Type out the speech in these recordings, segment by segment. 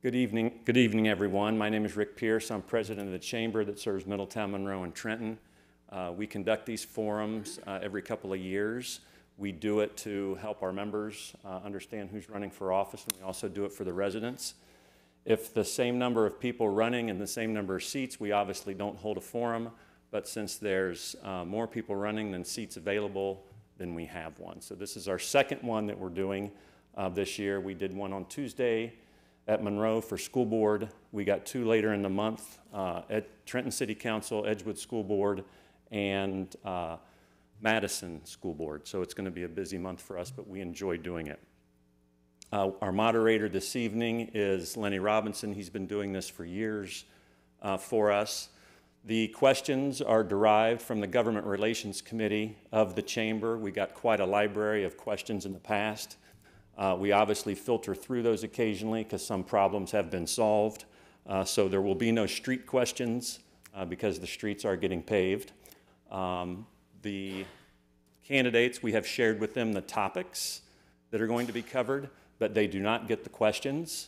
Good evening, everyone. My name is Rick Pierce. I'm president of the chamber that serves Middletown, Monroe, and Trenton. We conduct these forums every couple of years. We do it to help our members understand who's running for office, and we also do it for the residents. If the same number of people running and the same number of seats, we obviously don't hold a forum, but since there's more people running than seats available, then we have one. So this is our second one that we're doing this year. We did one on Tuesday at Monroe for school board. We got two later in the month at Trenton City Council, Edgewood School Board, and Madison School Board. So it's going to be a busy month for us, but we enjoy doing it. Our moderator this evening is Lenny Robinson. He's been doing this for years for us. The questions are derived from the Government Relations Committee of the Chamber. We got quite a library of questions in the past. We obviously filter through those occasionally because some problems have been solved. So there will be no street questions because the streets are getting paved. The candidates, we have shared with them the topics that are going to be covered, but they do not get the questions.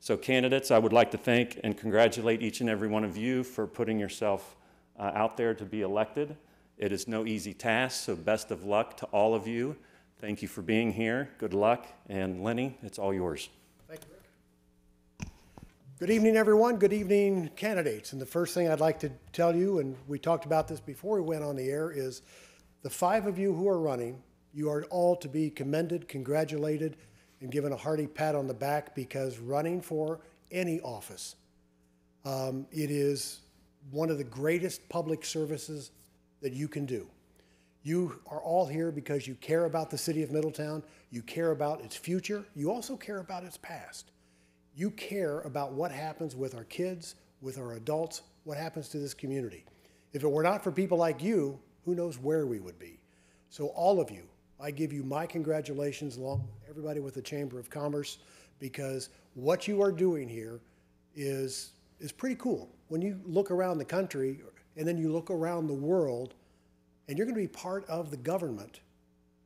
So candidates, I would like to thank and congratulate each and every one of you for putting yourself out there to be elected. It is no easy task, so best of luck to all of you. Thank you for being here. Good luck. And Lenny, it's all yours. Thank you, Rick. Good evening, everyone. Good evening, candidates. And the first thing I'd like to tell you, and we talked about this before we went on the air, is the 5 of you who are running, you are all to be commended, congratulated, and given a hearty pat on the back because running for any office, it is one of the greatest public services that you can do. You are all here because you care about the city of Middletown, you care about its future, you also care about its past. You care about what happens with our kids, with our adults, what happens to this community. If it were not for people like you, who knows where we would be. So all of you, I give you my congratulations along with everybody with the Chamber of Commerce because what you are doing here is pretty cool. When you look around the country and then you look around the world, and you're going to be part of the government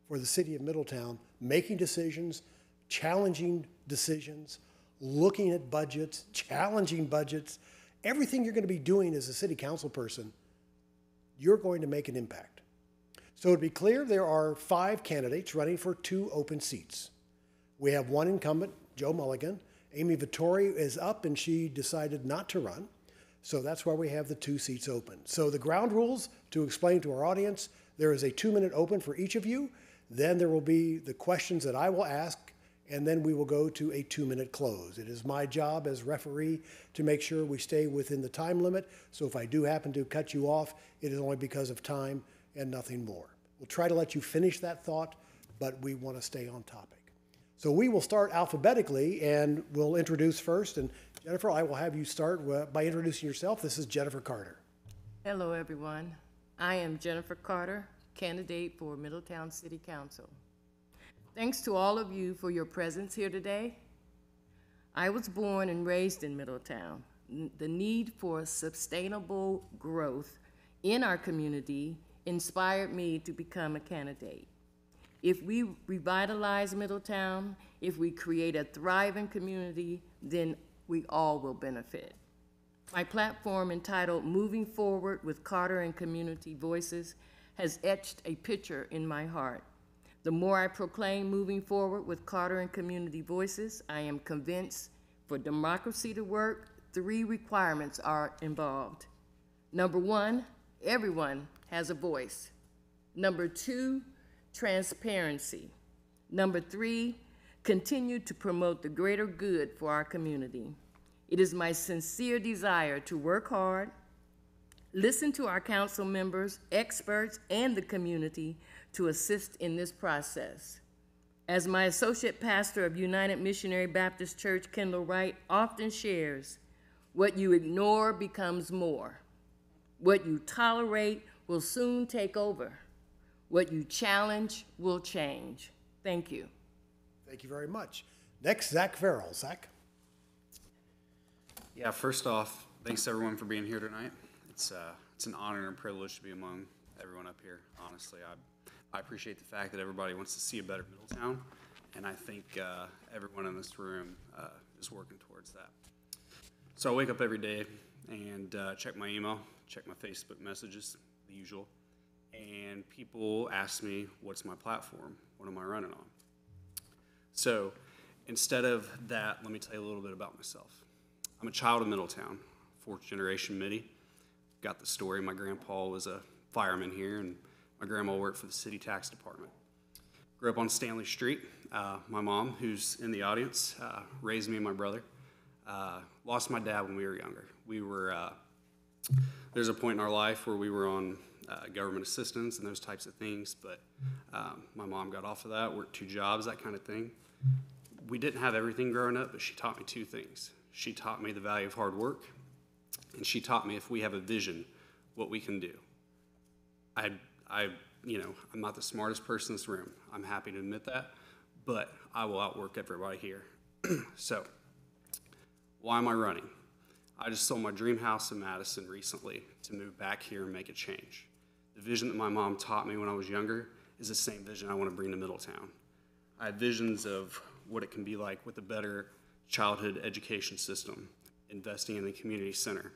for the city of Middletown, making decisions, challenging decisions, looking at budgets, challenging budgets. Everything you're going to be doing as a city council person, you're going to make an impact. So to be clear, there are 5 candidates running for 2 open seats. We have one incumbent, Joe Mulligan. Amy Vittori is up and she decided not to run. So that's why we have the 2 seats open. So the ground rules, to explain to our audience, there is a 2-minute open for each of you. Then there will be the questions that I will ask, and then we will go to a 2-minute close. It is my job as referee to make sure we stay within the time limit. So if I do happen to cut you off, it is only because of time and nothing more. We'll try to let you finish that thought, but we want to stay on topic. So we will start alphabetically, and we'll introduce first. And Jennifer, I will have you start by introducing yourself. This is Jennifer Carter. Hello, everyone. I am Jennifer Carter, candidate for Middletown City Council. Thanks to all of you for your presence here today. I was born and raised in Middletown. The need for sustainable growth in our community inspired me to become a candidate. If we revitalize Middletown, if we create a thriving community, then we all will benefit. My platform entitled Moving Forward with Carter and Community Voices has etched a picture in my heart. The more I proclaim moving forward with Carter and Community Voices, I am convinced for democracy to work, 3 requirements are involved. Number 1, everyone has a voice. Number 2, transparency. Number 3, continue to promote the greater good for our community. It is my sincere desire to work hard, listen to our council members, experts, and the community to assist in this process. As my associate pastor of United Missionary Baptist Church, Kendall Wright, often shares, what you ignore becomes more. What you tolerate will soon take over. What you challenge will change. Thank you. Thank you very much. Next, Zach Farrell. Zach? Yeah, first off, thanks to everyone for being here tonight. It's an honor and a privilege to be among everyone up here, honestly. I appreciate the fact that everybody wants to see a better Middletown, and I think everyone in this room is working towards that. So I wake up every day and check my email, check my Facebook messages, the usual, and people ask me, what's my platform? What am I running on? So instead of that, let me tell you a little bit about myself. I'm a child of Middletown, fourth generation Middie. Got the story. My grandpa was a fireman here, and my grandma worked for the city tax department. Grew up on Stanley Street. My mom, who's in the audience, raised me and my brother. Lost my dad when we were younger. There's a point in our life where we were on government assistance and those types of things, but my mom got off of that, worked 2 jobs, that kind of thing. We didn't have everything growing up, but she taught me 2 things. She taught me the value of hard work, and she taught me if we have a vision, what we can do. I'm not the smartest person in this room. I'm happy to admit that, but I will outwork everybody here. So, why am I running? I just sold my dream house in Madison recently to move back here and make a change. The vision that my mom taught me when I was younger is the same vision I want to bring to Middletown. I have visions of what it can be like with a better childhood education system, investing in the community center,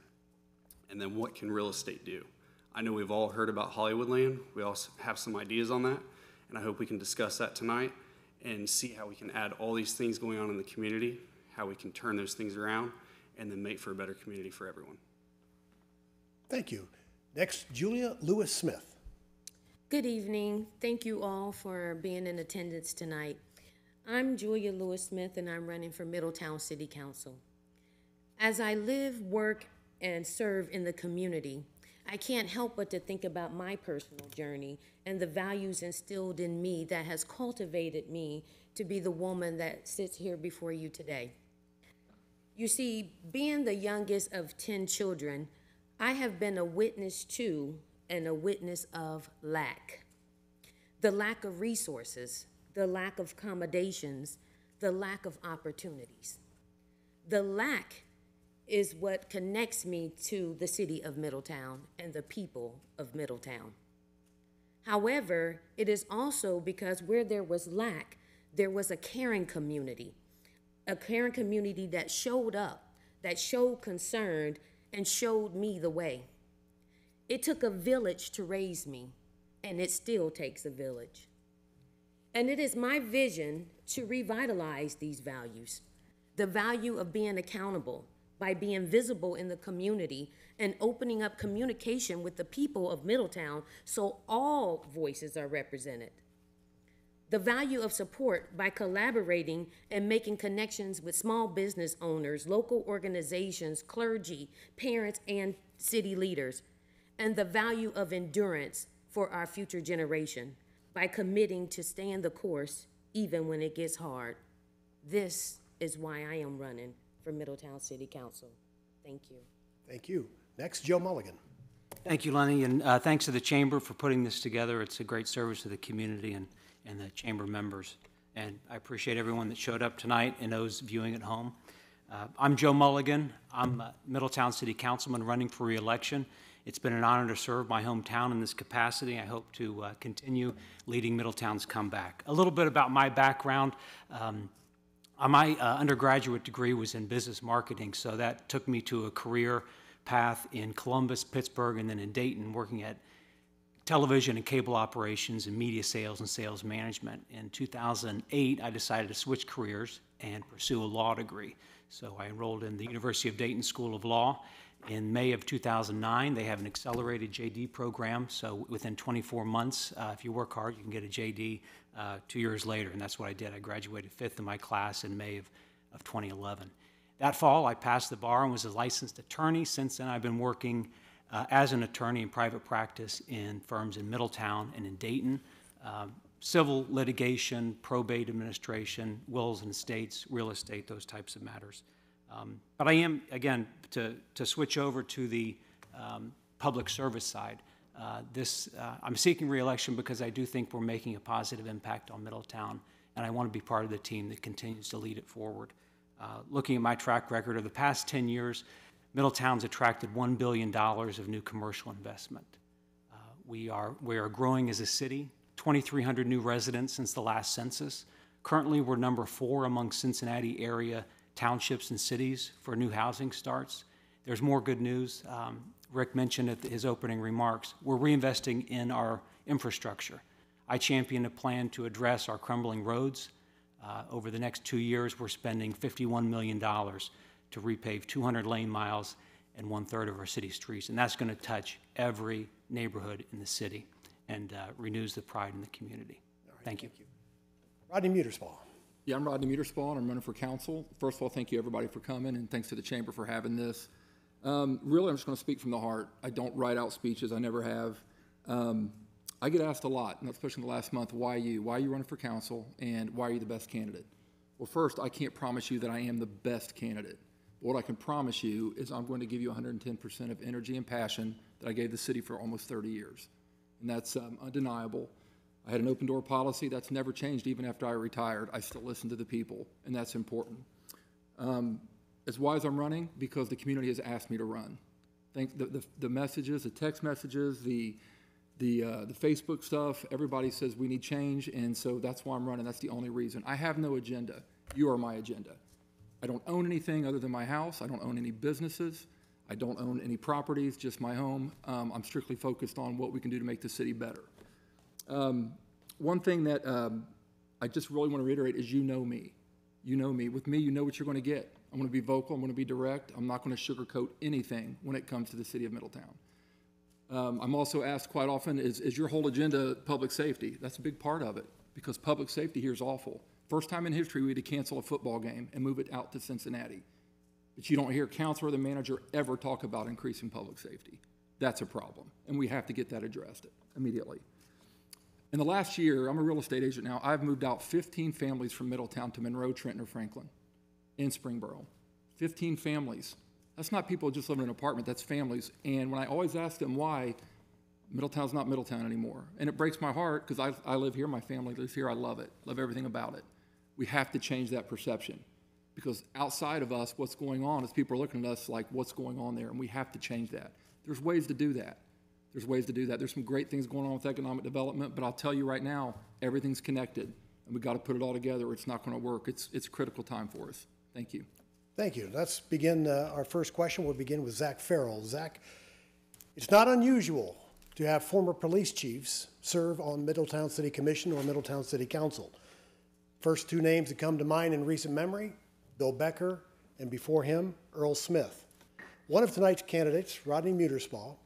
and then what can real estate do? I know we've all heard about Hollywoodland. We also have some ideas on that, and I hope we can discuss that tonight and see how we can add all these things going on in the community, how we can turn those things around, and then make for a better community for everyone. Thank you. Next, Julia Lewis-Smith. Good evening. Thank you all for being in attendance tonight. I'm Julia Lewis-Smith, and I'm running for Middletown City Council. As I live, work, and serve in the community, I can't help but to think about my personal journey and the values instilled in me that has cultivated me to be the woman that sits here before you today. You see, being the youngest of 10 children, I have been a witness to and a witness of lack. The lack of resources, the lack of accommodations, the lack of opportunities. The lack is what connects me to the city of Middletown and the people of Middletown. However, it is also because where there was lack, there was a caring community that showed up, that showed concern, and showed me the way. It took a village to raise me, and it still takes a village. And it is my vision to revitalize these values, the value of being accountable by being visible in the community and opening up communication with the people of Middletown so all voices are represented. The value of support by collaborating and making connections with small business owners, local organizations, clergy, parents, and city leaders. And the value of endurance for our future generation by committing to stand the course even when it gets hard. This is why I am running for Middletown City Council. Thank you. Thank you. Next, Joe Mulligan. Thank you, Lenny, and thanks to the Chamber for putting this together. It's a great service to the community and the Chamber members. And I appreciate everyone that showed up tonight and those viewing at home. I'm Joe Mulligan. I'm a Middletown City Councilman running for re-election. It's been an honor to serve my hometown in this capacity. I hope to continue leading Middletown's comeback. A little bit about my background. My undergraduate degree was in business marketing, so that took me to a career path in Columbus, Pittsburgh, and then in Dayton, working at television and cable operations and media sales and sales management. In 2008, I decided to switch careers and pursue a law degree. So I enrolled in the University of Dayton School of Law. In May of 2009, they have an accelerated JD program, so within 24 months, if you work hard, you can get a JD 2 years later, and that's what I did. I graduated 5th in my class in May of 2011. That fall, I passed the bar and was a licensed attorney. Since then, I've been working as an attorney in private practice in firms in Middletown and in Dayton, civil litigation, probate administration, wills and estates, real estate, those types of matters. But I am, again, to switch over to the public service side, I'm seeking re-election because I do think we're making a positive impact on Middletown, and I want to be part of the team that continues to lead it forward. Looking at my track record of the past 10 years, Middletown's attracted $1 billion of new commercial investment. We are growing as a city, 2,300 new residents since the last census, Currently, we're number 4 among Cincinnati area townships and cities for new housing starts. There's more good news. Rick mentioned at his opening remarks, we're reinvesting in our infrastructure. I champion a plan to address our crumbling roads. Over the next 2 years, we're spending $51 million to repave 200 lane miles and 1/3 of our city streets, and that's going to touch every neighborhood in the city and renews the pride in the community. Thank you. Rodney Muterspaw. Yeah, I'm Rodney Muterspaw, and I'm running for council. First of all, thank you everybody for coming, and thanks to the chamber for having this. Really, I'm just going to speak from the heart. I don't write out speeches. I never have. I get asked a lot, and especially in the last month, why you? Why are you running for council, and why are you the best candidate? Well, first, I can't promise you that I am the best candidate. What I can promise you is I'm going to give you 110% of energy and passion that I gave the city for almost 30 years. And that's undeniable. I had an open door policy that's never changed even after I retired. I still listen to the people, and that's important. As why as I'm running, because the community has asked me to run. The messages, the text messages, the Facebook stuff, everybody says we need change, and so that's why I'm running. That's the only reason. I have no agenda. You are my agenda. I don't own anything other than my house. I don't own any businesses. I don't own any properties, just my home. I'm strictly focused on what we can do to make the city better. One thing that I just really want to reiterate is you know me. You know me. With me, you know what you're going to get. I'm going to be vocal. I'm going to be direct. I'm not going to sugarcoat anything when it comes to the city of Middletown. I'm also asked quite often, is your whole agenda public safety? That's a big part of it, because public safety here is awful. First time in history we had to cancel a football game and move it out to Cincinnati. But you don't hear council or the manager ever talk about increasing public safety. That's a problem, and we have to get that addressed immediately. In the last year, I'm a real estate agent now, I've moved out 15 families from Middletown to Monroe, Trenton, or Franklin in Springboro. 15 families. That's not people just living in an apartment, that's families. And when I always ask them why, Middletown's not Middletown anymore. And it breaks my heart because I live here, my family lives here, I love it, love everything about it. We have to change that perception, because outside of us, what's going on is people are looking at us like, what's going on there? And we have to change that. There's ways to do that. There's ways to do that. There's some great things going on with economic development, but I'll tell you right now, everything's connected, and we've got to put it all together or it's not going to work. It's a critical time for us. Thank you. Thank you. Let's begin our first question. We'll begin with Zach Farrell. Zach, it's not unusual to have former police chiefs serve on Middletown City Commission or Middletown City Council. First two names that come to mind in recent memory, Bill Becker, and before him, Earl Smith. One of tonight's candidates, Rodney Muterspaw,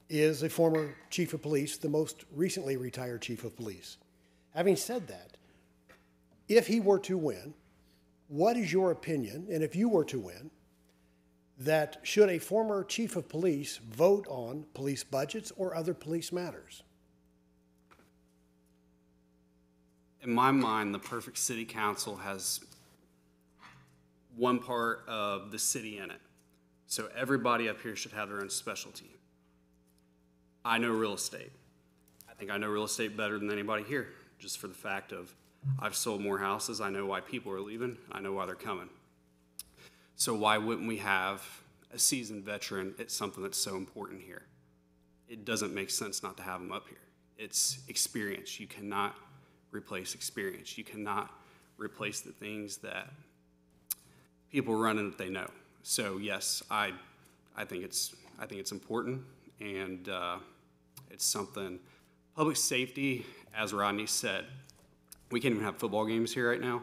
is a former chief of police, the most recently retired chief of police. Having said that, if he were to win, what is your opinion, and if you were to win, that should a former chief of police vote on police budgets or other police matters? In my mind, the perfect city council has one part of the city in it. So everybody up here should have their own specialty. I know real estate. I think I know real estate better than anybody here, just for the fact of I've sold more houses. I know why people are leaving. I know why they're coming. So why wouldn't we have a seasoned veteran? It's something that's so important here. It doesn't make sense not to have them up here. It's experience. You cannot replace experience. You cannot replace the things that people run in that they know. So yes, I think it's important, and it's something. Public safety, as Rodney said, we can't even have football games here right now.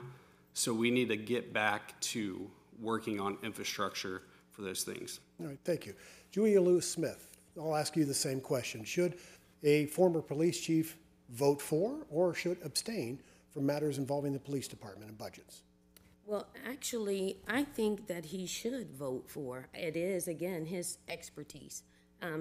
So we need to get back to working on infrastructure for those things. All right, thank you. Julia Lewis-Smith, I'll ask you the same question. Should a former police chief vote for or should abstain from matters involving the police department and budgets? Well, actually, I think that he should vote for. It is, again, his expertise.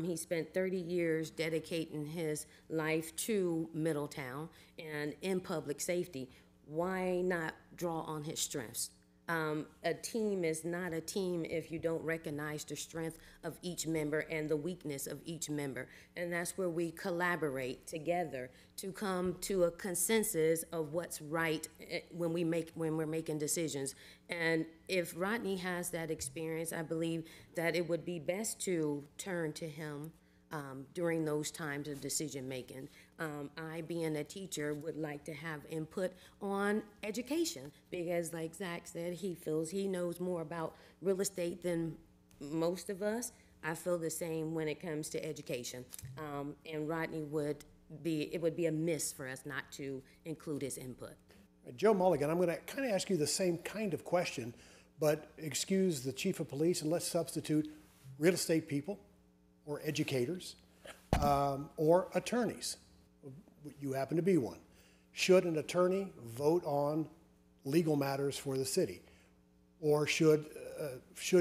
He spent 30 years dedicating his life to Middletown and in public safety. Why not draw on his strengths? A team is not a team if you don't recognize the strength of each member and the weakness of each member. And that's where we collaborate together to come to a consensus of what's right when we're making decisions. And if Rodney has that experience, I believe that it would be best to turn to him during those times of decision-making. I, being a teacher, would like to have input on education because, like Zach said, he feels he knows more about real estate than most of us. I feel the same when it comes to education. And Rodney it would be a miss for us not to include his input. Joe Mulligan, I'm going to kind of ask you the same kind of question, but excuse the chief of police and let's substitute real estate people or educators or attorneys. You happen to be one. Should an attorney vote on legal matters for the city? Or should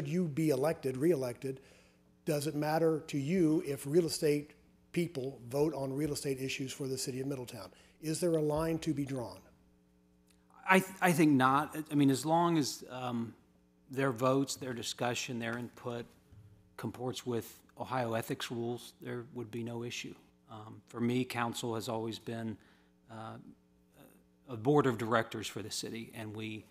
you be elected, reelected? Does it matter to you if real estate people vote on real estate issues for the city of Middletown? Is there a line to be drawn? I think not. I mean, as long as their votes, their discussion, their input comports with Ohio ethics rules, there would be no issue. For me, council has always been a board of directors for the city, and we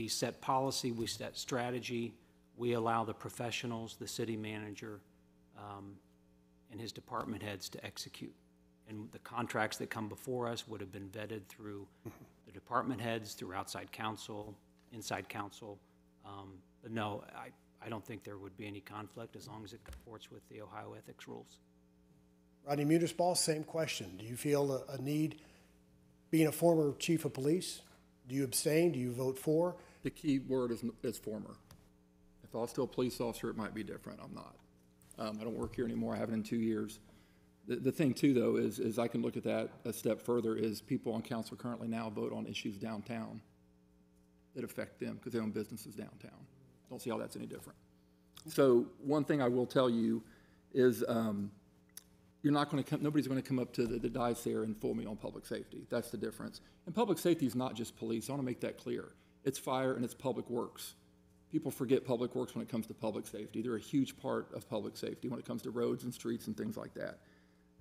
set policy, we set strategy, we allow the professionals, the city manager, and his department heads to execute. And the contracts that come before us would have been vetted through the department heads, through outside counsel, inside counsel. But no, I don't think there would be any conflict as long as it comports with the Ohio ethics rules. Rodney Munisball, same question. Do you feel a need, being a former chief of police, do you abstain? Do you vote for? The key word is former. If I was still a police officer, it might be different. I'm not. I don't work here anymore. I haven't in 2 years. The thing, too, though, is I can look at that a step further, is people on council currently now vote on issues downtown that affect them because they own businesses downtown. Don't see how that's any different. So one thing I will tell you is nobody's going to come up to the dais there and fool me on public safety. That's the difference. And public safety is not just police. I want to make that clear. It's fire and it's public works. People forget public works when it comes to public safety. They're a huge part of public safety when it comes to roads and streets and things like that.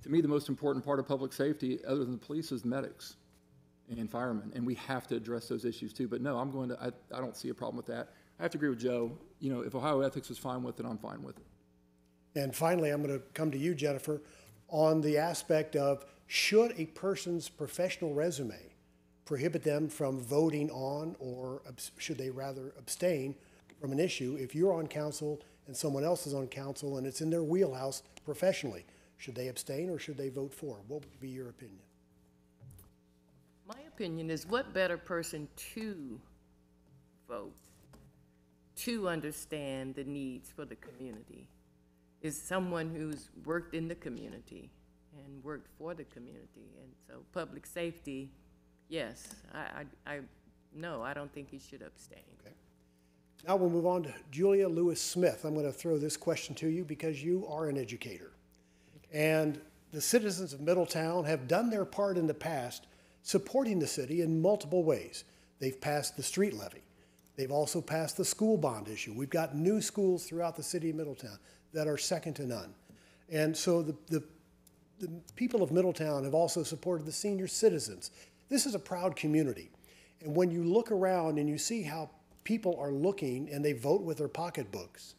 To me, the most important part of public safety, other than the police, is medics and firemen, and we have to address those issues too. But no, I don't see a problem with that. I have to agree with Joe. You know, if Ohio ethics is fine with it, I'm fine with it. And finally, I'm going to come to you, Jennifer, on the aspect of should a person's professional resume prohibit them from voting on, or should they rather abstain from an issue if you're on council and someone else is on council and it's in their wheelhouse professionally? Should they abstain or should they vote for? What would be your opinion? My opinion is what better person to vote, to understand the needs for the community, is someone who's worked in the community and worked for the community. And so public safety, yes, no, I don't think he should abstain. Okay. Now we'll move on to Julia Lewis-Smith. I'm going to throw this question to you because you are an educator. And the citizens of Middletown have done their part in the past supporting the city in multiple ways. They've passed the street levy. They've also passed the school bond issue. We've got new schools throughout the city of Middletown that are second to none. And so the people of Middletown have also supported the senior citizens. This is a proud community. And when you look around and you see how people are looking and they vote with their pocketbooks,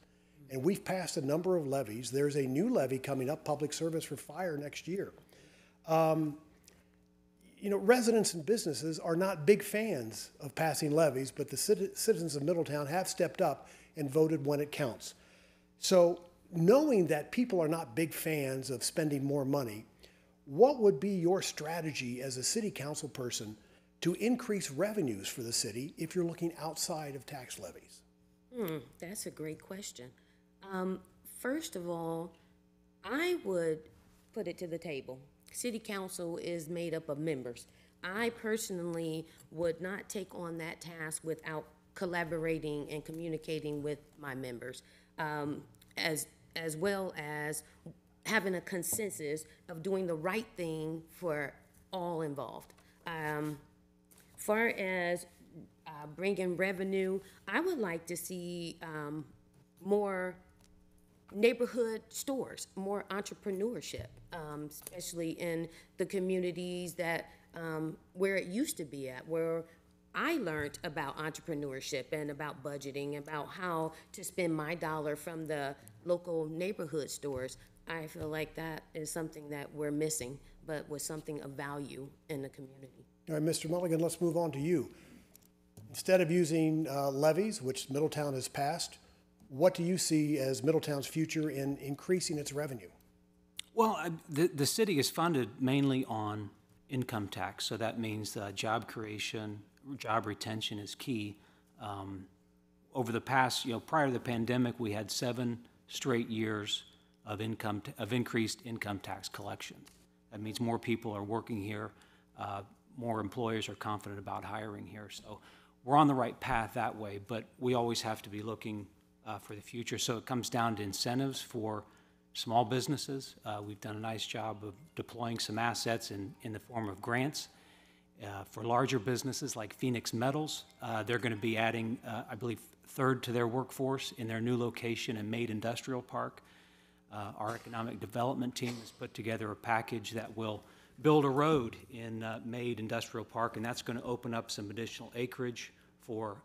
and we've passed a number of levies. There's a new levy coming up, public service for fire, next year. You know, residents and businesses are not big fans of passing levies, but the citizens of Middletown have stepped up and voted when it counts. So knowing that people are not big fans of spending more money, what would be your strategy as a city council person to increase revenues for the city if you're looking outside of tax levies? That's a great question. First of all, I would put it to the table. City council is made up of members. I personally would not take on that task without collaborating and communicating with my members, as well as having a consensus of doing the right thing for all involved. Far as bringing revenue, I would like to see more neighborhood stores, more entrepreneurship, especially in the communities that where it used to be at, where I learned about entrepreneurship and about budgeting, about how to spend my dollar from the local neighborhood stores. I feel like that is something that we're missing, but was something of value in the community. All right, Mr. Mulligan, let's move on to you. Instead of using levies, which Middletown has passed, what do you see as Middletown's future in increasing its revenue? Well, the city is funded mainly on income tax, so that means job creation, job retention is key. Over the past, prior to the pandemic, we had 7 straight years of increased income tax collections. That means more people are working here, more employers are confident about hiring here. So we're on the right path that way, but we always have to be looking for the future. So it comes down to incentives for small businesses. We've done a nice job of deploying some assets in the form of grants. For larger businesses like Phoenix Metals, they're going to be adding, I believe, 1/3 to their workforce in their new location in Made Industrial Park. Our economic development team has put together a package that will build a road in Made Industrial Park, and that's going to open up some additional acreage for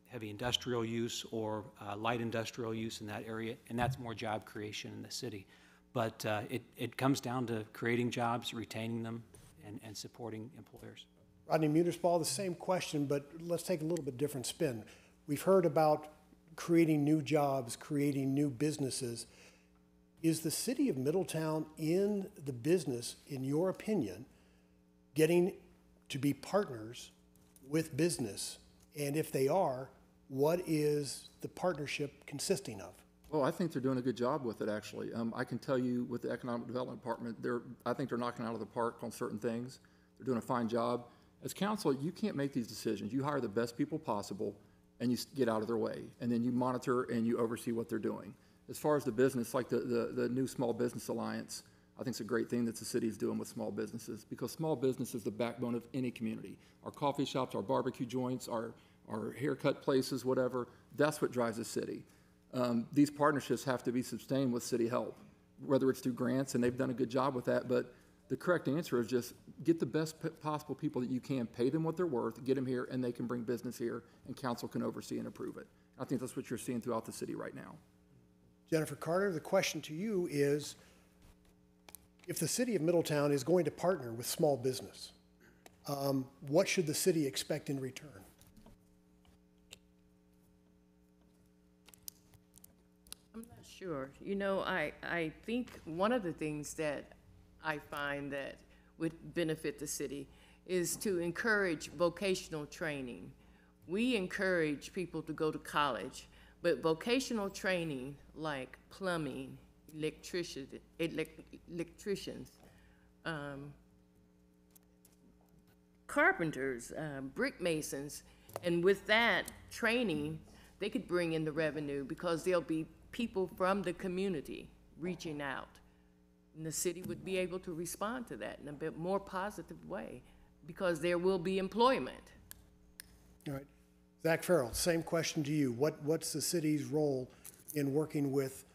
heavy industrial use or light industrial use in that area, and that's more job creation in the city. But it comes down to creating jobs, retaining them, and supporting employers. Rodney Muterspaw, the same question, but let's take a little bit different spin. We've heard about creating new jobs, creating new businesses. Is the city of Middletown in the business, in your opinion, getting to be partners with business? And if they are, what is the partnership consisting of? Well, I think they're doing a good job with it, actually. I can tell you with the Economic Development Department, I think they're knocking out of the park on certain things. They're doing a fine job. As council, you can't make these decisions. You hire the best people possible, and you get out of their way. And then you monitor and you oversee what they're doing. As far as the business, like the new Small Business Alliance, I think it's a great thing that the city is doing with small businesses, because small business is the backbone of any community. Our coffee shops, our barbecue joints, our haircut places, whatever, that's what drives the city. These partnerships have to be sustained with city help, whether it's through grants, and they've done a good job with that, but the correct answer is just get the best possible people that you can, pay them what they're worth, get them here, and they can bring business here, and council can oversee and approve it. I think that's what you're seeing throughout the city right now. Jennifer Carter, the question to you is, if the city of Middletown is going to partner with small business, what should the city expect in return? I'm not sure. I think one of the things that I find that would benefit the city is to encourage vocational training. We encourage people to go to college, but vocational training like plumbing, electricians, carpenters, brick masons, and with that training, they could bring in the revenue because there'll be people from the community reaching out. And the city would be able to respond to that in a bit more positive way because there will be employment. All right. Zach Farrell, same question to you. What's the city's role in working with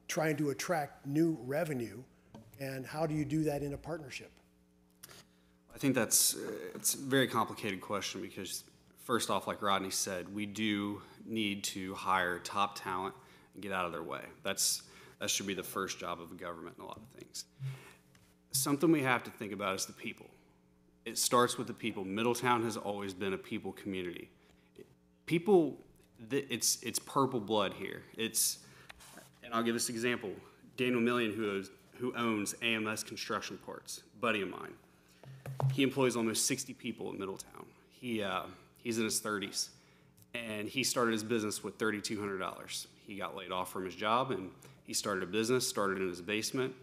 trying to attract new revenue, and how do you do that in a partnership? I think it's a very complicated question because, first off, like Rodney said, we do need to hire top talent and get out of their way. That should be the first job of a government in a lot of things. Something we have to think about is the people. It starts with the people. Middletown has always been a people community. People, it's purple blood here. And I'll give this example. Daniel Mulligan, who owns AMS Construction Parts, buddy of mine. He employs almost 60 people in Middletown. He's in his 30s, and he started his business with $3,200. He got laid off from his job, and he started a business, started in his basement,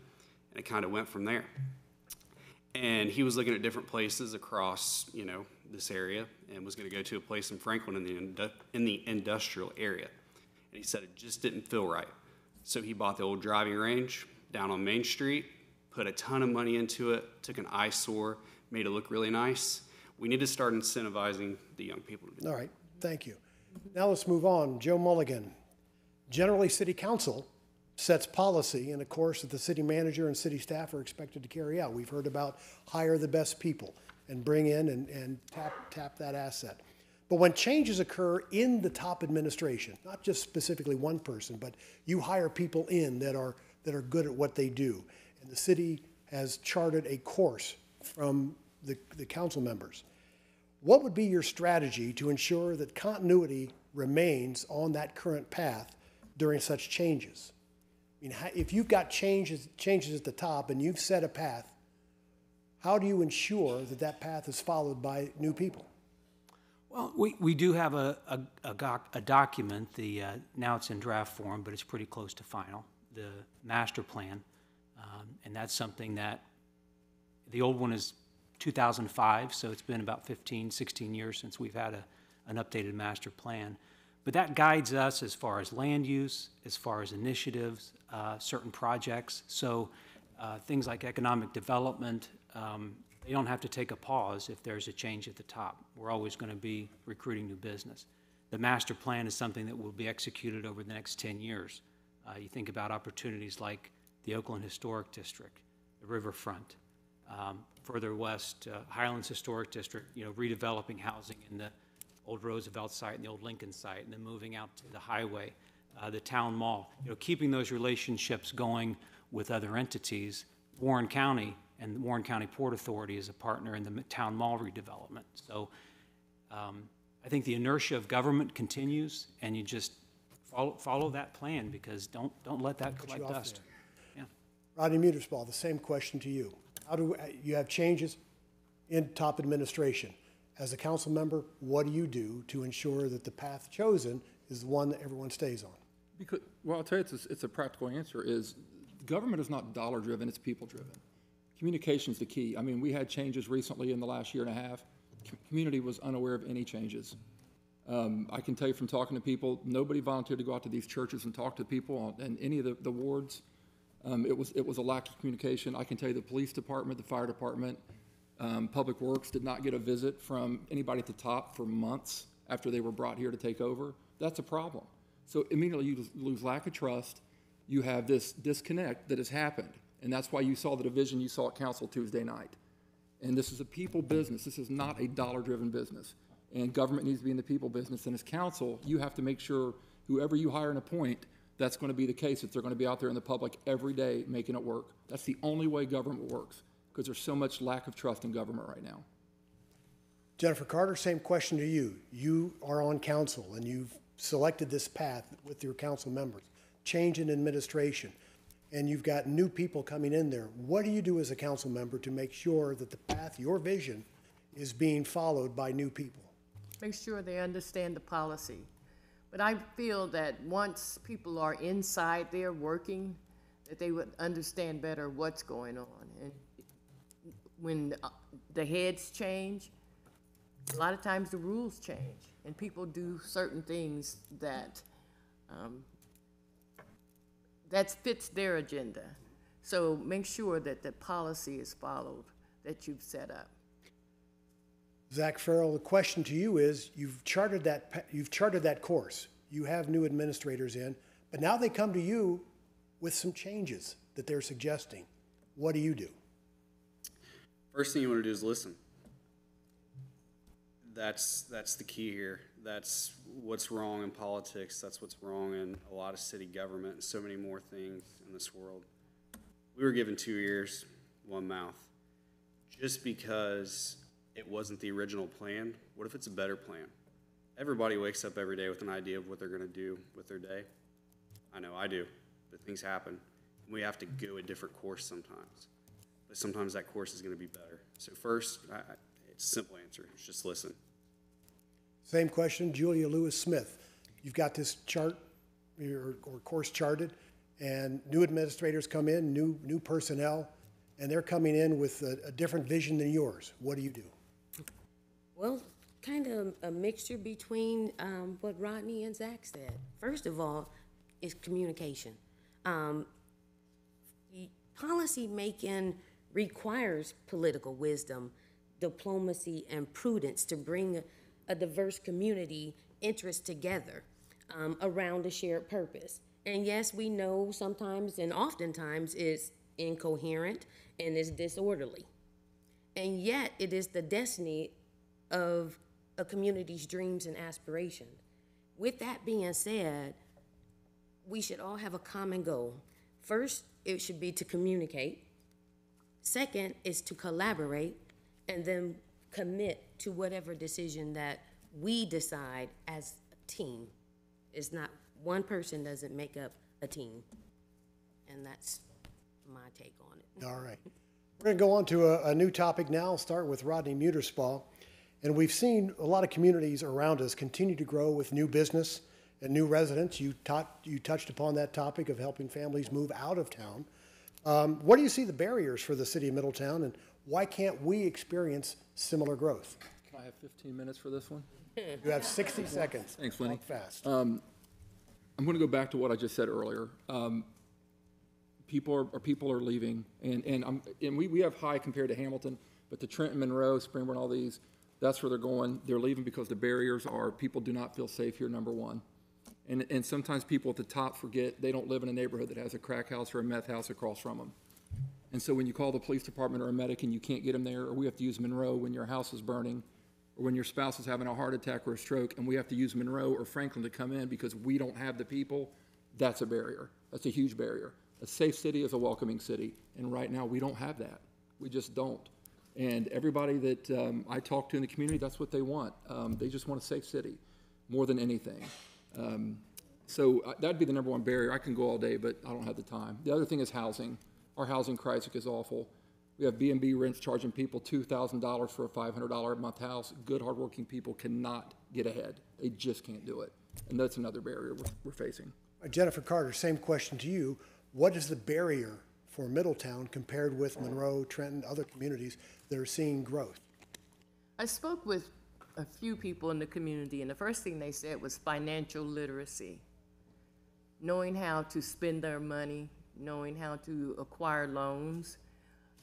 and it kind of went from there. And he was looking at different places across, this area, and was going to go to a place in Franklin in the industrial area. And he said it just didn't feel right. So he bought the old driving range down on Main Street, put a ton of money into it, took an eyesore, made it look really nice. We need to start incentivizing the young people to do that. All right, thank you. Now let's move on. Joe Mulligan. Generally, City Council sets policy, and of course, that the city manager and city staff are expected to carry out. We've heard about hire the best people and bring in and tap that asset. But when changes occur in the top administration, not just specifically one person, but you hire people in that are that are good at what they do. And the city has charted a course from the council members. What would be your strategy to ensure that continuity remains on that current path during such changes? I mean, if you've got changes at the top and you've set a path, how do you ensure that that path is followed by new people? Well, we do have a document, now it's in draft form, but it's pretty close to final, the master plan. And that's something that, the old one is 2005, so it's been about 15, 16 years since we've had an updated master plan. But that guides us as far as land use, as far as initiatives, certain projects. So things like economic development, they don't have to take a pause if there's a change at the top. We're always going to be recruiting new business. The master plan is something that will be executed over the next 10 years. You think about opportunities like the Oakland Historic District, the Riverfront, further west, Highlands Historic District, redeveloping housing in the old Roosevelt site and the old Lincoln site, and then moving out to the highway, the town mall. Keeping those relationships going with other entities. Warren County and the Warren County Port Authority is a partner in the town mall redevelopment. So I think the inertia of government continues, and you just follow that plan, because don't let that collect dust. Yeah. Rodney Muterspaw, the same question to you. How do you have changes in top administration? As a council member, what do you do to ensure that the path chosen is the one that everyone stays on? Because, well, I'll tell you, it's a practical answer, is government is not dollar-driven, it's people-driven. Communication's the key. I mean, we had changes recently in the last year and a half. Community was unaware of any changes. I can tell you from talking to people, nobody volunteered to go out to these churches and talk to people in any of the wards. It was a lack of communication. I can tell you the police department, the fire department, Public Works did not get a visit from anybody at the top for months after they were brought here to take over. That's a problem. So immediately you lose lack of trust. You have this disconnect that has happened. And that's why you saw the division you saw at council Tuesday night. And this is a people business. This is not a dollar-driven business. And government needs to be in the people business. And as council, you have to make sure whoever you hire and appoint, that's going to be the case, if they're going to be out there in the public every day making it work. That's the only way government works, because there's so much lack of trust in government right now. Jennifer Carter, same question to you. You are on council and you've selected this path with your council members, change in administration, and you've got new people coming in there. What do you do as a council member to make sure that the path, your vision, is being followed by new people? Make sure they understand the policy. But I feel that once people are inside there working, that they would understand better what's going on. And when the heads change, a lot of times the rules change, and people do certain things that that fits their agenda. So make sure that the policy is followed that you've set up. Zach Farrell, the question to you is, you've charted that course. You have new administrators in, but now they come to you with some changes that they're suggesting. What do you do? First thing you want to do is listen. That's the key here. That's what's wrong in politics. That's what's wrong in a lot of city government and so many more things in this world. We were given 2 ears, one mouth. Just because it wasn't the original plan, what if it's a better plan? Everybody wakes up every day with an idea of what they're going to do with their day. I know I do, but things happen. We have to go a different course sometimes. But sometimes that course is going to be better. So first, it's a simple answer. It's just listen. Same question, Julia Lewis-Smith. You've got this chart or course charted, and new administrators come in, new personnel, and they're coming in with a different vision than yours. What do you do? Well, kind of a mixture between what Rodney and Zach said. First of all, is communication. Policy making requires political wisdom, diplomacy, and prudence to bring a diverse community interest together around a shared purpose. And yes, we know sometimes and oftentimes it's incoherent and is disorderly. And yet it is the destiny of a community's dreams and aspirations. With that being said, we should all have a common goal. First, it should be to communicate. Second is to collaborate, and then commit to whatever decision that we decide as a team. It's not, one person doesn't make up a team. And that's my take on it. All right. We're going to go on to a new topic now. I'll start with Rodney Muterspaw. And we've seen a lot of communities around us continue to grow with new business and new residents. You touched upon that topic of helping families move out of town. What do you see the barriers for the city of Middletown, and why can't we experience similar growth? Can I have 15 minutes for this one? You have 60 seconds. Thanks, Lenny. Talk fast. I'm going to go back to what I just said earlier. People are leaving, and we have high compared to Hamilton, but the Trenton, Monroe, Springburn, all these, that's where they're going. They're leaving because the barriers are people do not feel safe here, number one. And sometimes people at the top forget they don't live in a neighborhood that has a crack house or a meth house across from them. And so when you call the police department or a medic and you can't get them there, or we have to use Monroe when your house is burning, or when your spouse is having a heart attack or a stroke, and we have to use Monroe or Franklin to come in because we don't have the people, that's a barrier. That's a huge barrier. A safe city is a welcoming city, and right now we don't have that. We just don't. And everybody that I talk to in the community, that's what they want. They just want a safe city more than anything. So that'd be the number one barrier. I can go all day, but I don't have the time. The other thing is housing. Our housing crisis is awful. We have B&B rents charging people $2,000 for a $500 a month house. Good, hardworking people cannot get ahead. They just can't do it. And that's another barrier we're facing. Jennifer Carter, same question to you. What is the barrier for Middletown compared with Monroe, Trenton, other communities that are seeing growth? I spoke with a few people in the community, and the first thing they said was financial literacy. Knowing how to spend their money, knowing how to acquire loans,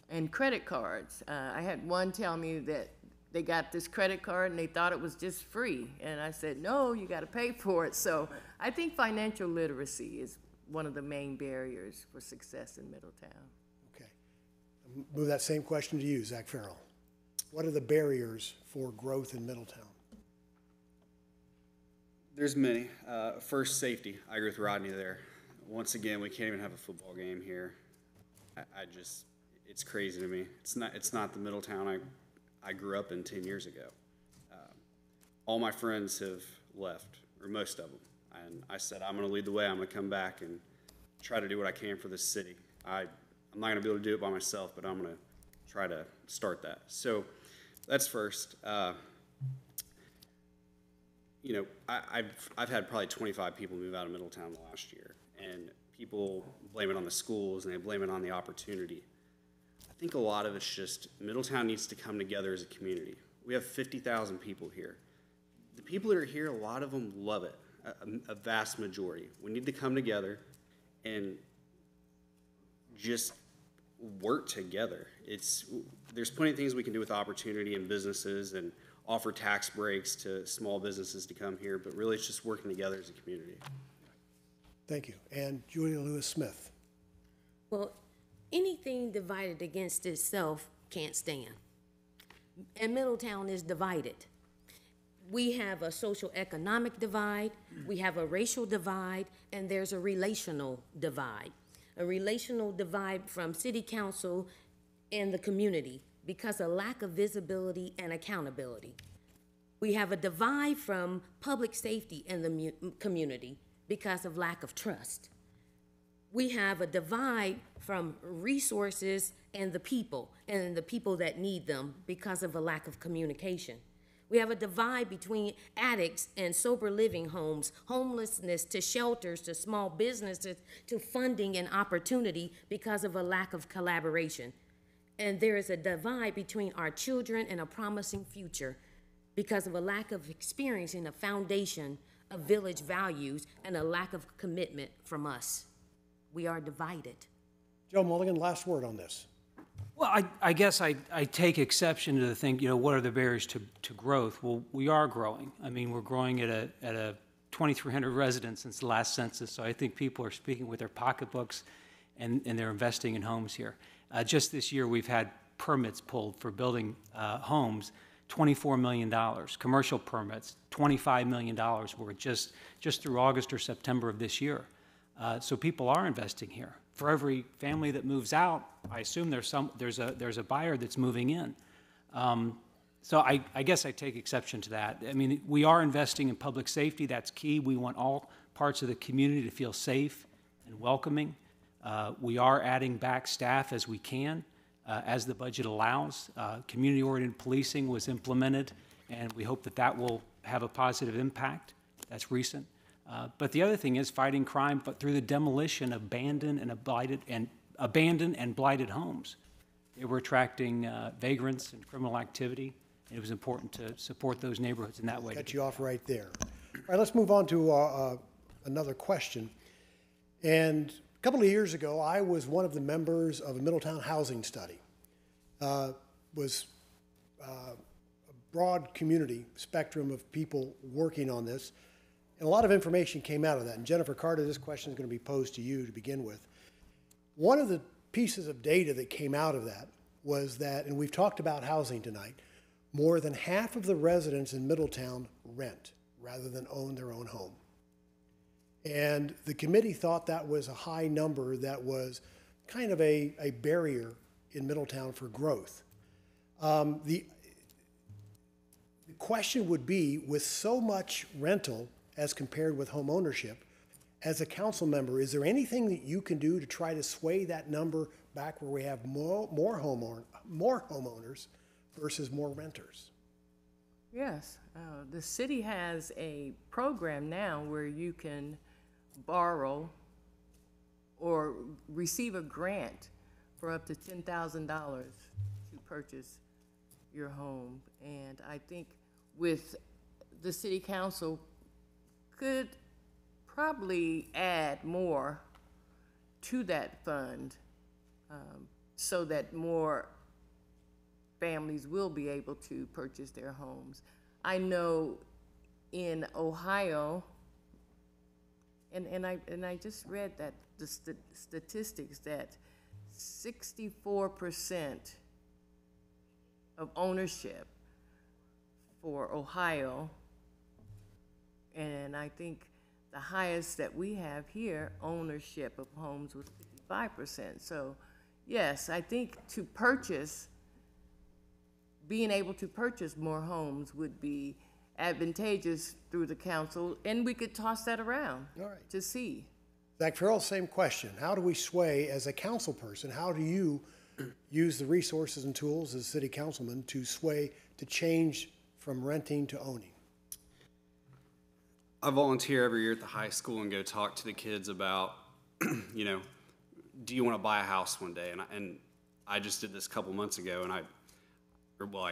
and credit cards. I had one tell me that they got this credit card and they thought it was just free. And I said, no, you got to pay for it. So I think financial literacy is one of the main barriers for success in Middletown. Okay. I'll move that same question to you, Zach Farrell. What are the barriers for growth in Middletown? There's many. First, safety. I agree with Rodney there. Once again, we can't even have a football game here. It's crazy to me. It's not the Middletown I grew up in 10 years ago. All my friends have left, or most of them. And I said, I'm going to lead the way. I'm going to come back and try to do what I can for this city. I'm not going to be able to do it by myself, but I'm going to try to start that. So that's first. I've had probably 25 people move out of Middletown last year, and people blame it on the schools and they blame it on the opportunity. I think a lot of it's just Middletown needs to come together as a community. We have 50,000 people here. The people that are here, a lot of them love it, a vast majority. We need to come together and just work together. There's plenty of things we can do with opportunity and businesses and offer tax breaks to small businesses to come here, but really it's just working together as a community. Thank you. And Julia Lewis-Smith. Well, anything divided against itself can't stand. And Middletown is divided. We have a social economic divide, we have a racial divide, and there's a relational divide. A relational divide from city council and the community because of lack of visibility and accountability. We have a divide from public safety in the community because of lack of trust. We have a divide from resources and the people that need them because of a lack of communication. We have a divide between addicts and sober living homes, homelessness to shelters, to small businesses, to funding and opportunity because of a lack of collaboration. And there is a divide between our children and a promising future because of a lack of experience in a foundation of village values and a lack of commitment from us. We are divided. Joe Mulligan, last word on this. Well, I guess I take exception to the thing, what are the barriers to growth? Well, we are growing. I mean, we're growing at a 2,300 residents since the last census, so I think people are speaking with their pocketbooks and they're investing in homes here. Just this year, we've had permits pulled for building homes, $24 million. Commercial permits, $25 million, were just through August or September of this year. So people are investing here. For every family that moves out, I assume there's a buyer that's moving in. So I guess I take exception to that. I mean, we are investing in public safety. That's key. We want all parts of the community to feel safe and welcoming. We are adding back staff as we can, as the budget allows. Community-oriented policing was implemented, and we hope that will have a positive impact. That's recent. But the other thing is fighting crime, but through the demolition of abandoned and blighted homes. They were attracting vagrants and criminal activity. It was important to support those neighborhoods in that way. Cut you off right there. All right, let's move on to another question. And a couple of years ago, I was one of the members of a Middletown housing study. Was a broad community spectrum of people working on this. And a lot of information came out of that. And Jennifer Carter, this question is going to be posed to you to begin with. One of the pieces of data that came out of that was that, and we've talked about housing tonight, more than half of the residents in Middletown rent rather than own their own home. And the committee thought that was a high number that was kind of a barrier in Middletown for growth. The question would be, with so much rental as compared with home ownership, as a council member, is there anything that you can do to try to sway that number back where we have more homeowners versus more renters? Yes, the city has a program now where you can borrow or receive a grant for up to $10,000 to purchase your home. And I think with the city council could probably add more to that fund so that more families will be able to purchase their homes. I know in Ohio, and I just read that the statistics that 64% of ownership for Ohio, and I think the highest that we have here, ownership of homes was 55%. So yes, I think being able to purchase more homes would be advantageous through the council, and we could toss that around to see. Zach Farrell, same question. How do we sway, as a council person, how do you use the resources and tools as city councilman to sway, to change from renting to owning? I volunteer every year at the high school and go talk to the kids about, do you want to buy a house one day? And I just did this a couple months ago, and I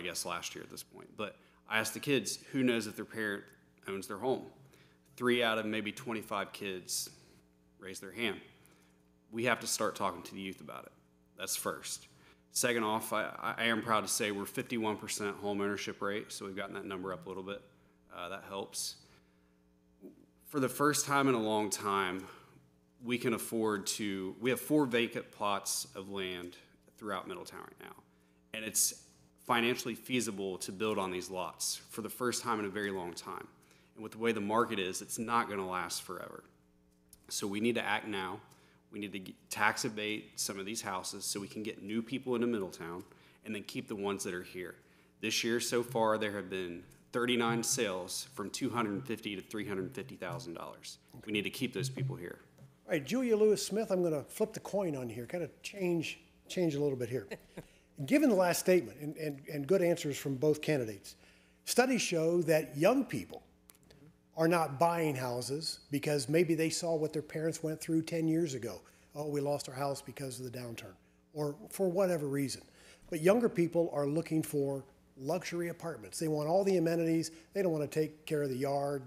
guess last year at this point. But I asked the kids, who knows if their parent owns their home? 3 out of maybe 25 kids raised their hand. We have to start talking to the youth about it. That's first. Second off, I am proud to say we're 51% home ownership rate, so we've gotten that number up a little bit. That helps. For the first time in a long time, we have 4 vacant plots of land throughout Middletown right now. And it's financially feasible to build on these lots for the first time in a very long time. And with the way the market is, it's not going to last forever. So we need to act now. We need to tax abate some of these houses so we can get new people into Middletown and then keep the ones that are here. This year so far, there have been 39 sales from $250,000 to $350,000. We need to keep those people here. All right, Julia Lewis-Smith, I'm going to flip the coin on here, kind of change a little bit here. Given the last statement and good answers from both candidates, studies show that young people are not buying houses because maybe they saw what their parents went through 10 years ago. Oh, we lost our house because of the downturn, or for whatever reason. But younger people are looking for luxury apartments. They want all the amenities. They don't want to take care of the yard,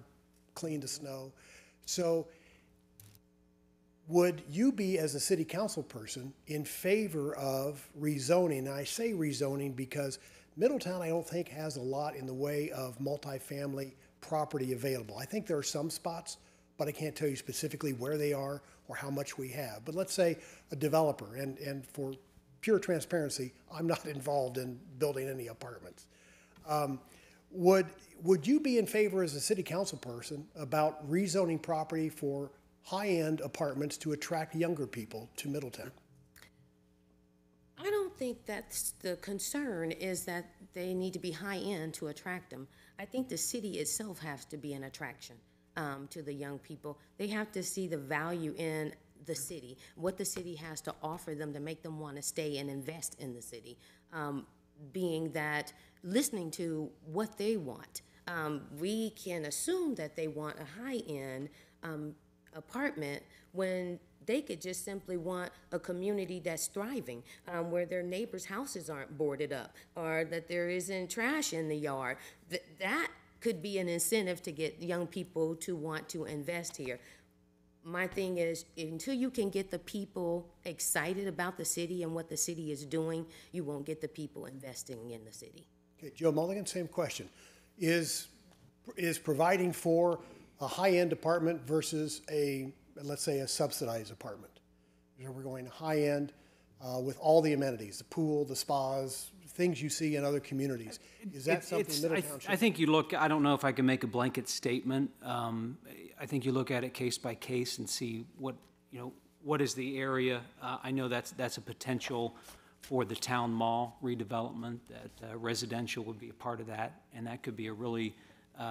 clean the snow. So would you be, as a city council person, in favor of rezoning? And I say rezoning because Middletown, I don't think, has a lot in the way of multifamily property available. I think there are some spots, but I can't tell you specifically where they are or how much we have. But let's say a developer, and for pure transparency, I'm not involved in building any apartments. Would you be in favor as a city council person about rezoning property for high-end apartments to attract younger people to Middletown? I don't think that's the concern, is that they need to be high-end to attract them. I think the city itself has to be an attraction to the young people. They have to see the value in the city, what the city has to offer them to make them want to stay and invest in the city, being that listening to what they want. We can assume that they want a high-end apartment when they could just simply want a community that's thriving, where their neighbors' houses aren't boarded up, or that there isn't trash in the yard. That could be an incentive to get young people to want to invest here. My thing is, until you can get the people excited about the city and what the city is doing, you won't get the people investing in the city. Okay, Joe Mulligan, same question. Is providing for a high-end apartment versus a, let's say, a subsidized apartment? So we're going high-end with all the amenities, the pool, the spas, things you see in other communities. Is that something Middletown should? I think you look, I don't know if I can make a blanket statement. I think you look at it case by case and see what is the area. I know that's a potential for the town mall redevelopment, that residential would be a part of that, and that could be a really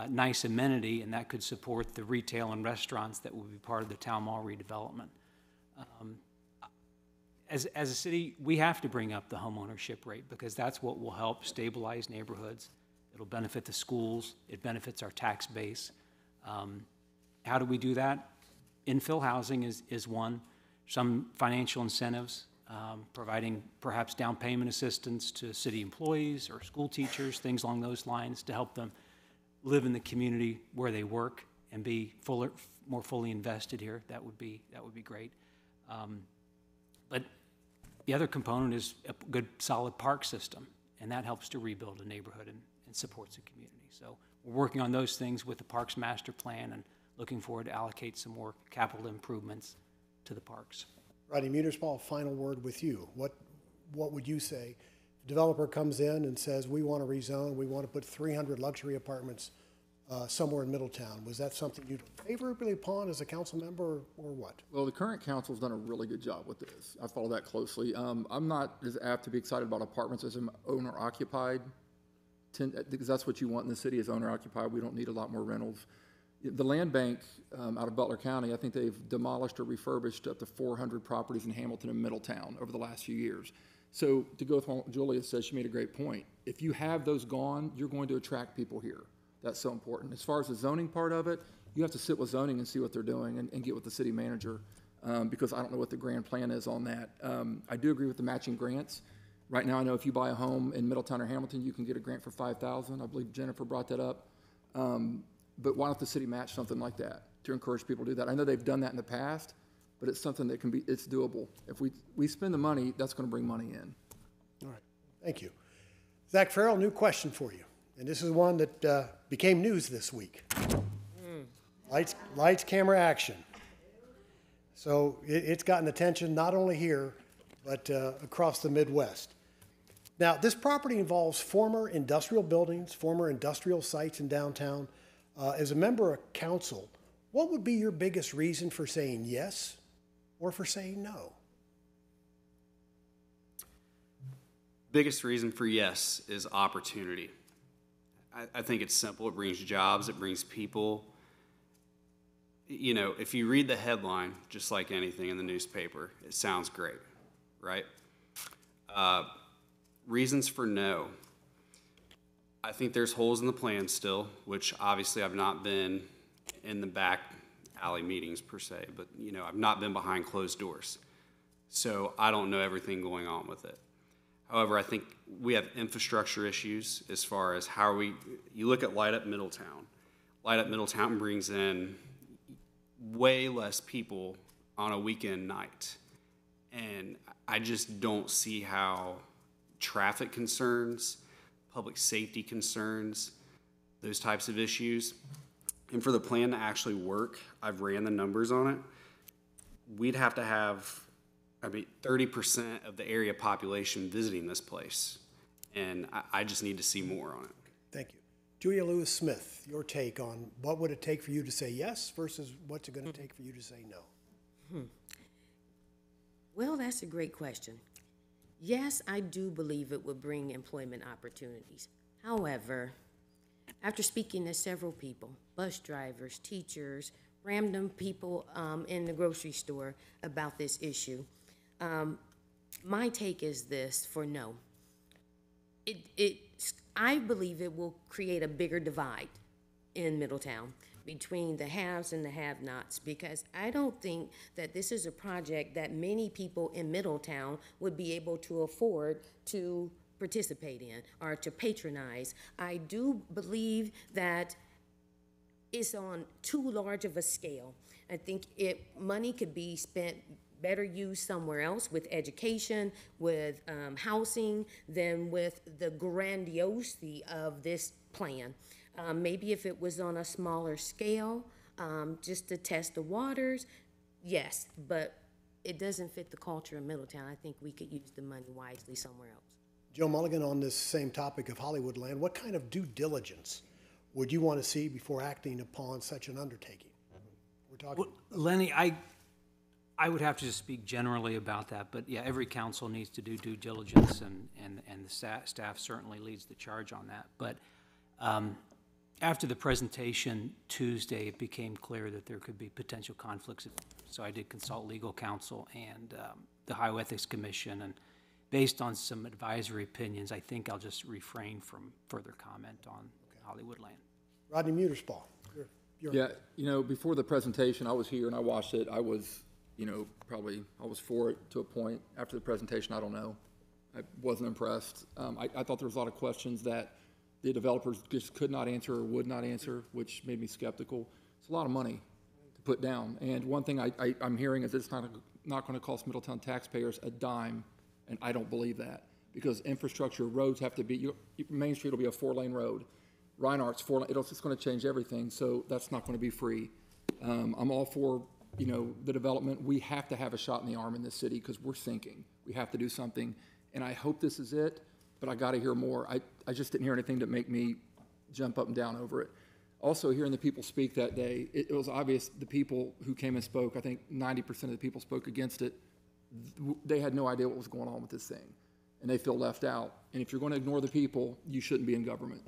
nice amenity, and that could support the retail and restaurants that would be part of the town mall redevelopment. As a city, we have to bring up the home ownership rate, because that's what will help stabilize neighborhoods. It'll benefit the schools. It benefits our tax base. How do we do that? Infill housing is one. Some financial incentives, providing perhaps down payment assistance to city employees or school teachers, things along those lines to help them live in the community where they work and be more fully invested here. That would be great. But the other component is a good, solid park system, and that helps to rebuild a neighborhood and supports a community. So we're working on those things with the Parks Master Plan and looking forward to allocate some more capital improvements to the parks. Rodney Muterspaw, final word with you. What would you say? A developer comes in and says, we want to rezone, we want to put 300 luxury apartments somewhere in Middletown. Was that something you'd favorably upon as a council member, or what? Well, the current council's done a really good job with this. I follow that closely. I'm not as apt to be excited about apartments as I'm owner-occupied, because that's what you want in the city, is owner-occupied. We don't need a lot more rentals. The land bank out of Butler County, I think they've demolished or refurbished up to 400 properties in Hamilton and Middletown over the last few years. So to go with what Julia said, she made a great point. If you have those gone, you're going to attract people here. That's so important. As far as the zoning part of it, you have to sit with zoning and see what they're doing and get with the city manager, because I don't know what the grand plan is on that. I do agree with the matching grants. Right now, I know if you buy a home in Middletown or Hamilton, you can get a grant for $5,000. I believe Jennifer brought that up. But why don't the city match something like that to encourage people to do that? I know they've done that in the past, but it's something that it's doable. If we spend the money, that's going to bring money in. All right, thank you. Zach Farrell, new question for you. And this is one that became news this week. Lights, camera, action. So it's gotten attention not only here, but across the Midwest. Now, this property involves former industrial buildings, former industrial sites in downtown. As a member of council, what would be your biggest reason for saying yes or for saying no? Biggest reason for yes is opportunity. I think it's simple. It brings jobs. It brings people. You know, if you read the headline, just like anything in the newspaper, it sounds great, right? Reasons for no. I think there's holes in the plan still, which obviously I've not been in the back alley meetings per se, but I've not been behind closed doors. So I don't know everything going on with it. However, I think we have infrastructure issues as far as you look at Light Up Middletown. Light Up Middletown brings in way less people on a weekend night. And I just don't see how traffic concerns, public safety concerns, those types of issues, and for the plan to actually work, I've ran the numbers on it, we'd have to have 30% of the area population visiting this place, and I just need to see more on it. Thank you. Julia Lewis Smith, your take on what would it take for you to say yes versus what's it going to take for you to say no? Well, that's a great question. Yes, I do believe it would bring employment opportunities. However, after speaking to several people, bus drivers, teachers, random people in the grocery store about this issue, my take is this for no. I believe it will create a bigger divide in Middletown between the haves and the have-nots, because I don't think that this is a project that many people in Middletown would be able to afford to participate in or to patronize. I do believe that it's on too large of a scale. I think money could be spent better used somewhere else with education, with housing, than with the grandiosity of this plan. Maybe if it was on a smaller scale, just to test the waters, yes, but it doesn't fit the culture of Middletown. I think we could use the money wisely somewhere else. Joe Mulligan, on this same topic of Hollywood land, what kind of due diligence would you want to see before acting upon such an undertaking? We're talking. Well, Lenny, I would have to just speak generally about that, but yeah, every council needs to do due diligence, and the staff certainly leads the charge on that. But after the presentation Tuesday, it became clear that there could be potential conflicts. So I did consult legal counsel and the Ohio Ethics Commission, and based on some advisory opinions, I think I'll just refrain from further comment on Hollywood land. Rodney Muterspaw. Yeah, before the presentation, I was here and I watched it. I was, I was for it to a point. After the presentation, I don't know. I wasn't impressed. I thought there was a lot of questions that the developers just could not answer or would not answer, which made me skeptical. It's a lot of money to put down. And one thing I'm hearing is it's not going to cost Middletown taxpayers a dime, and I don't believe that, because infrastructure, roads have to be, Main Street will be a 4-lane road. Reinhardt's 4-lane, it's going to change everything, so that's not going to be free. I'm all for, the development. We have to have a shot in the arm in this city because we're sinking. We have to do something, and I hope this is it, but I got to hear more. I just didn't hear anything to make me jump up and down over it. Also, hearing the people speak that day, it was obvious the people who came and spoke, I think 90% of the people spoke against it. They had no idea what was going on with this thing, and they feel left out. And if you're going to ignore the people, you shouldn't be in government.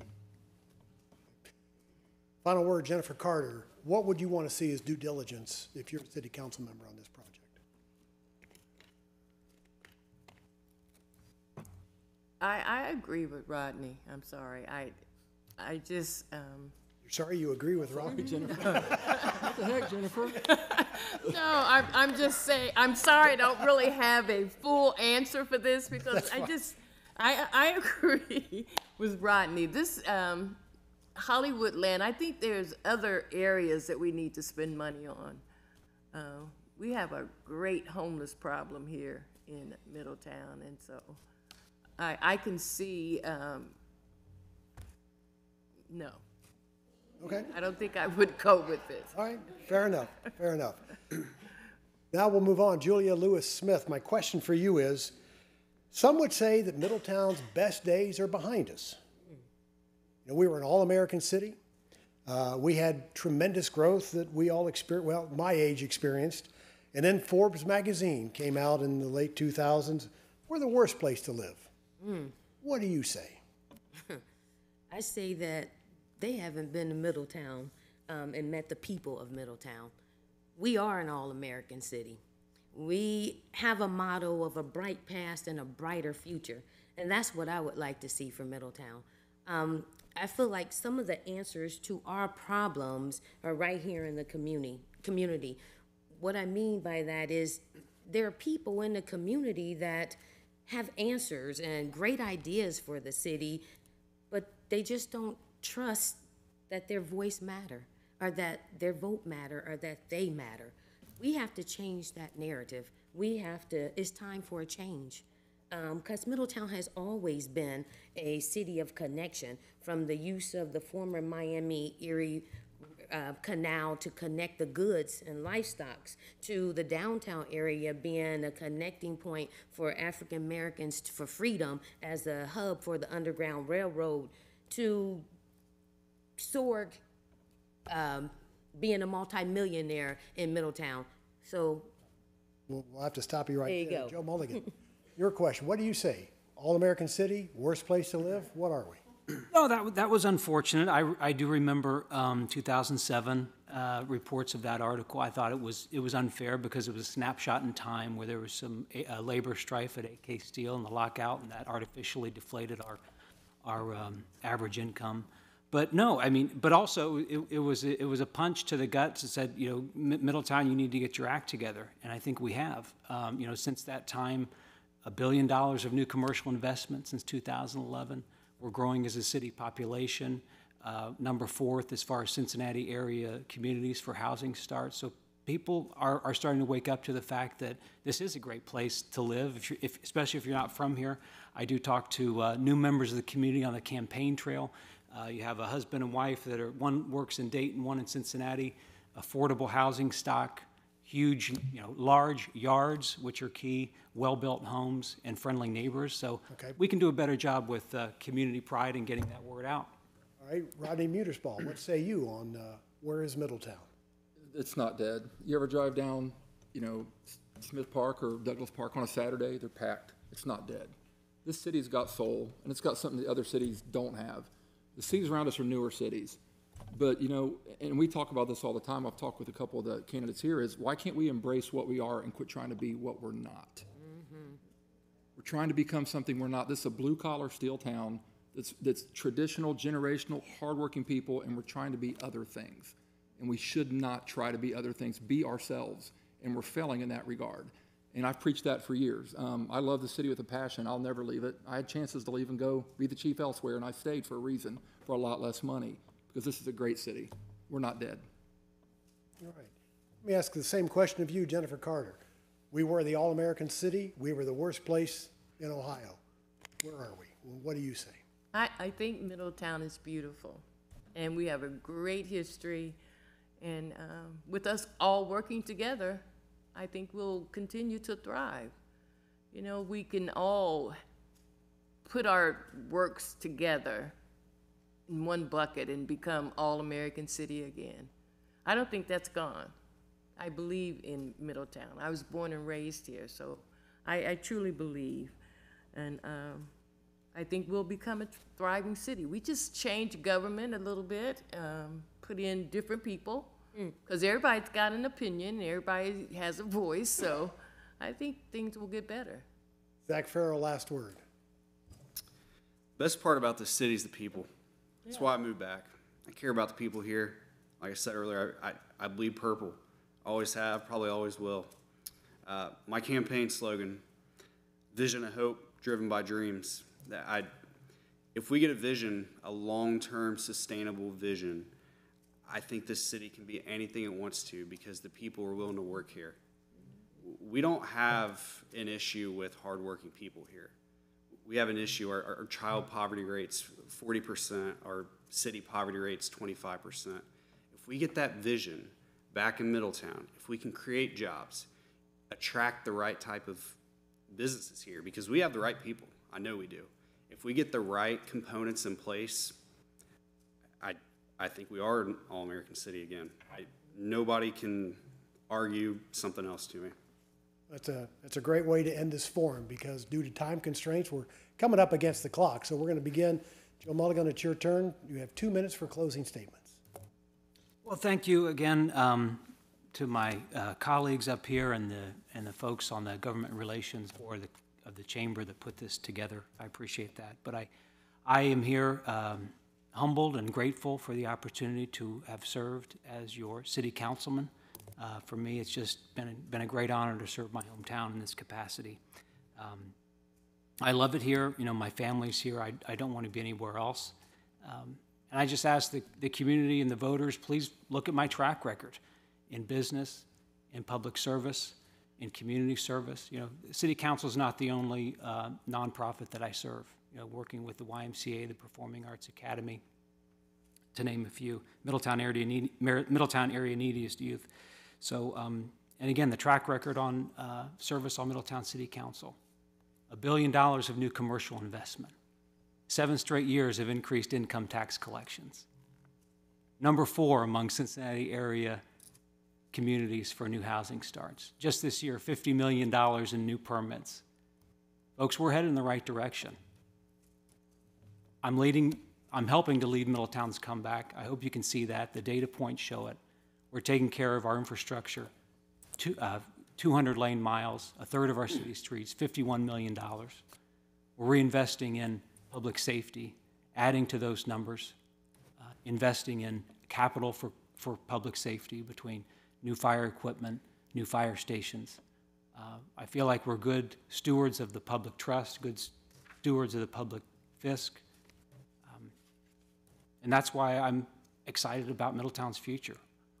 Final word, Jennifer Carter. What would you want to see as due diligence if you're a city council member on this project? I agree with Rodney. I'm sorry. I just. You're sorry you agree with Rodney? Jennifer. What the heck, Jennifer? No, I'm just saying. I'm sorry. I don't really have a full answer for this because I agree with Rodney. This. Hollywood land, I think there's other areas that we need to spend money on. We have a great homeless problem here in Middletown, and so I can see, no. Okay. I don't think I would go with this. All right, fair enough, fair enough. Now we'll move on. Julia Lewis Smith, my question for you is, some would say that Middletown's best days are behind us. We were an all-American city. We had tremendous growth that we all experienced, well, my age experienced. And then Forbes magazine came out in the late 2000s. We're the worst place to live. What do you say? I say that they haven't been to Middletown and met the people of Middletown. We are an all-American city. We have a motto of a bright past and a brighter future, and that's what I would like to see for Middletown. I feel like some of the answers to our problems are right here in the community. What I mean by that is there are people in the community that have answers and great ideas for the city, but they just don't trust that their voice matter, or that their vote matter, or that they matter. We have to change that narrative. It's time for a change. Because Middletown has always been a city of connection, from the use of the former Miami-Erie canal to connect the goods and livestock, to the downtown area being a connecting point for African Americans for freedom as a hub for the Underground Railroad, to soared, being a multimillionaire in Middletown. So We'll have to stop you right There you there. go. Joe Mulligan, your question, what do you say? All-American city, worst place to live? What are we? No, that was unfortunate. I do remember 2007 reports of that article. I thought it was unfair because it was a snapshot in time where there was some labor strife at AK Steel and the lockout, and that artificially deflated our average income. But no, I mean, but also it was a punch to the guts that said, you know, Middletown, you need to get your act together, and I think we have. You know, since that time, $1 billion of new commercial investment since 2011. We're growing as a city population, number 4th as far as Cincinnati area communities for housing starts. So people are starting to wake up to the fact that this is a great place to live, especially if you're not from here. I do talk to new members of the community on the campaign trail. You have a husband and wife that are, one works in Dayton, one in Cincinnati, affordable housing stock, huge, you know, large yards, which are key, well-built homes, and friendly neighbors. So we can do a better job with community pride and getting that word out. All right, Rodney Mutersball, what say you on where is Middletown? It's not dead. You ever drive down, you know, Smith Park or Douglas Park on a Saturday? They're packed. It's not dead. This city's got soul, and it's got something that other cities don't have. The cities around us are newer cities. But, you know, and we talk about this all the time. I've talked with a couple of the candidates here, is why can't we embrace what we are and quit trying to be what we're not? Mm-hmm. We're trying to become something we're not. This is a blue-collar steel town that's traditional, generational, hardworking people, and we're trying to be other things. And we should not try to be other things. Be ourselves, and we're failing in that regard. And I've preached that for years. I love the city with a passion. I'll never leave it. I had chances to leave and go be the chief elsewhere, and I stayed for a reason, for a lot less money, because this is a great city. We're not dead. All right. Let me ask the same question of you, Jennifer Carter. We were the all-American city. We were the worst place in Ohio. Where are we? What do you say? I think Middletown is beautiful, and we have a great history, and with us all working together, I think we'll continue to thrive. You know, we can all put our works together in one bucket and become all-American city again. I don't think that's gone. I believe in Middletown. I was born and raised here, so I truly believe. And I think we'll become a thriving city. We just change government a little bit, put in different people, because everybody's got an opinion, everybody has a voice, so I think things will get better. Zach Farrell, last word. Best part about this city is the people. That's why I moved back. I care about the people here. Like I said earlier, I bleed purple. Always have, probably always will. My campaign slogan, vision and hope driven by dreams. If we get a vision, a long-term sustainable vision, I think this city can be anything it wants to because the people are willing to work here. We don't have an issue with hardworking people here. We have an issue, our child poverty rate's 40%, our city poverty rate's 25%. If we get that vision back in Middletown, if we can create jobs, attract the right type of businesses here, because we have the right people, I know we do. If we get the right components in place, I think we are an all-American city again. Nobody can argue something else to me. That's a great way to end this forum because due to time constraints, we're coming up against the clock. So we're going to begin. Joe Mulligan, it's your turn. You have 2 minutes for closing statements. Well, thank you again to my colleagues up here and the folks on the government relations board of the chamber that put this together. I appreciate that. But I am here humbled and grateful for the opportunity to have served as your city councilman. For me, it's just been a great honor to serve my hometown in this capacity. I love it here. You know, my family's here. I don't want to be anywhere else. And I just ask the community and the voters, please look at my track record in business, in public service, in community service. You know, City Council is not the only nonprofit that I serve. You know, working with the YMCA, the Performing Arts Academy, to name a few. Middletown area neediest youth. So, and again, the track record on service on Middletown City Council. $1 billion of new commercial investment. 7 straight years of increased income tax collections. number 4 among Cincinnati area communities for new housing starts. Just this year, $50 million in new permits. Folks, we're headed in the right direction. I'm helping to lead Middletown's comeback. I hope you can see that. The data points show it. We're taking care of our infrastructure, 200 lane miles, a third of our city streets, $51 million. We're reinvesting in public safety, adding to those numbers, investing in capital for public safety between new fire equipment, new fire stations. I feel like we're good stewards of the public trust, good stewards of the public fisc. And that's why I'm excited about Middletown's future.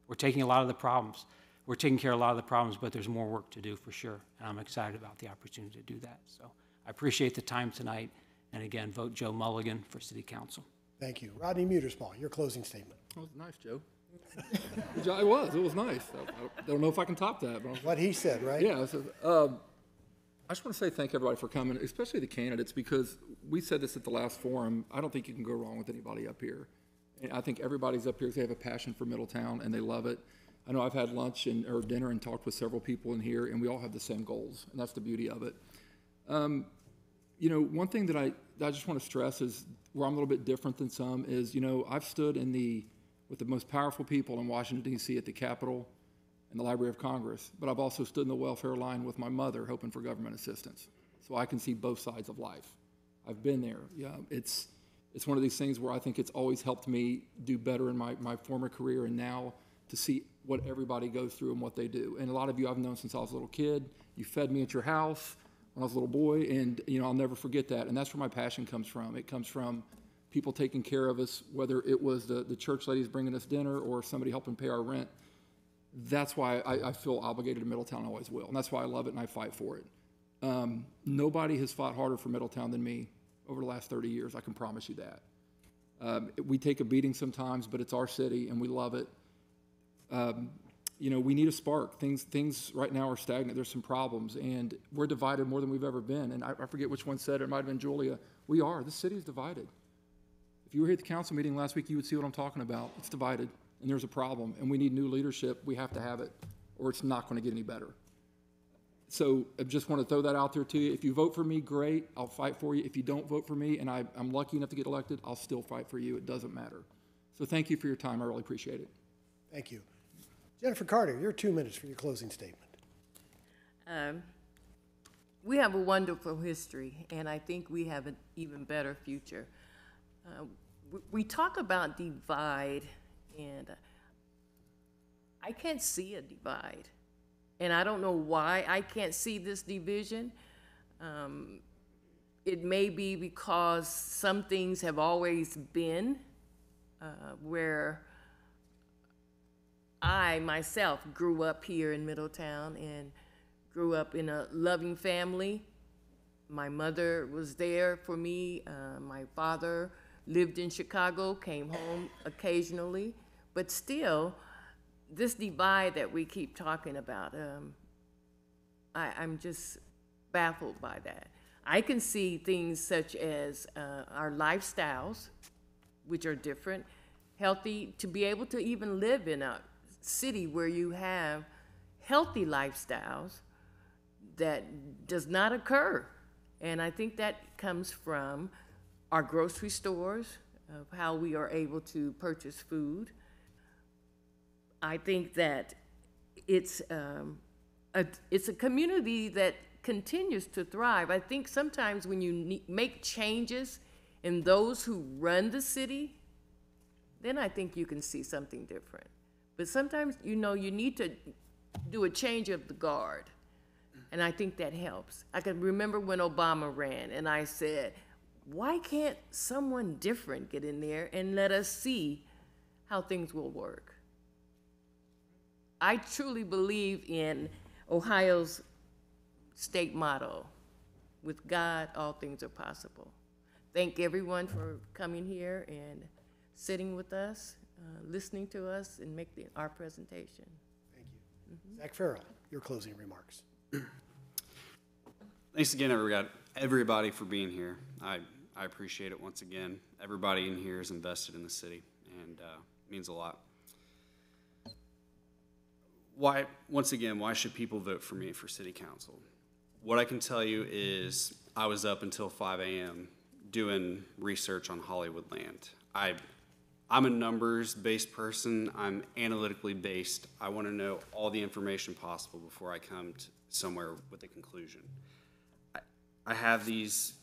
We're taking a lot of the problems. We're taking care of a lot of the problems, but there's more work to do for sure. And I'm excited about the opportunity to do that. So I appreciate the time tonight. And again, vote Joe Mulligan for City Council. Thank you. Rodney Mutersmall, your closing statement. That was nice, Joe. It was nice. I don't know if I can top that. But What he said, right? yeah, I just want to say thank everybody for coming, especially the candidates, because we said this at the last forum. I don't think you can go wrong with anybody up here. And I think everybody's up here because they have a passion for Middletown and they love it. I know I've had lunch or dinner and talked with several people in here, and we all have the same goals, and that's the beauty of it. One thing that I just want to stress is where I'm a little bit different than some is, I've stood with the most powerful people in Washington, D.C. at the Capitol and the Library of Congress, but I've also stood in the welfare line with my mother hoping for government assistance. So I can see both sides of life. I've been there. Yeah, it's one of these things where I think it's always helped me do better in my former career and now to see what everybody goes through and what they do. And a lot of you I've known since I was a little kid. You fed me at your house when I was a little boy, and I'll never forget that. And that's where my passion comes from. It comes from people taking care of us, whether it was the church ladies bringing us dinner or somebody helping pay our rent. That's why I feel obligated to Middletown, I always will. And that's why I love it and I fight for it. Nobody has fought harder for Middletown than me over the last 30 years, I can promise you that. We take a beating sometimes, but it's our city and we love it. We need a spark. Things right now are stagnant. There's some problems, and we're divided more than we've ever been. And I forget which one said it. It might have been Julia. We are. This city is divided. If you were here at the council meeting last week, you would see what I'm talking about. It's divided, and there's a problem, and we need new leadership. We have to have it, or it's not going to get any better. So I just want to throw that out there to you. If you vote for me, great. I'll fight for you. If you don't vote for me, and I'm lucky enough to get elected, I'll still fight for you. It doesn't matter. So thank you for your time. I really appreciate it. Thank you. Jennifer Carter, your 2 minutes for your closing statement. We have a wonderful history, and I think we have an even better future. We talk about divide, and I can't see a divide. And I don't know why I can't see this division. It may be because some things have always been where I myself grew up here in Middletown and grew up in a loving family. My mother was there for me. My father lived in Chicago, came home occasionally, but still, this divide that we keep talking about, I'm just baffled by that. I can see things such as our lifestyles, which are different, healthy, to be able to even live in a city where you have healthy lifestyles that does not occur. And I think that comes from our grocery stores, of how we are able to purchase food. I think that it's a community that continues to thrive. I think sometimes when you make changes in those who run the city, then I think you can see something different. But sometimes, you need to do a change of the guard. And I think that helps. I can remember when Obama ran and I said, why can't someone different get in there and let us see how things will work? I truly believe in Ohio's state motto, with God, all things are possible. Thank everyone for coming here and sitting with us, listening to us, and making our presentation. Thank you. Zach Farrell, your closing remarks. Thanks again, everybody, for being here. I appreciate it once again. Everybody in here is invested in the city, and means a lot. Why, once again, why should people vote for me for city council? What I can tell you is I was up until 5 a.m. doing research on Hollywood land. I'm a numbers-based person. I'm analytically based. I want to know all the information possible before I come to somewhere with a conclusion. I have these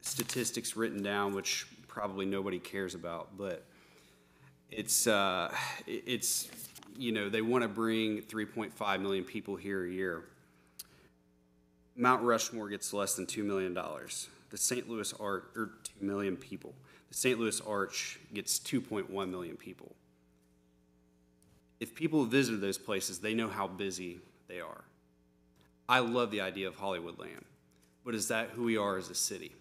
statistics written down, which probably nobody cares about, but it's you know, they want to bring 3.5 million people here a year. Mount Rushmore gets less than $2 million. The St. Louis Arch, or 2 million people. The St. Louis Arch gets 2.1 million people. If people visit those places, they know how busy they are. I love the idea of Hollywood land, but is that who we are as a city?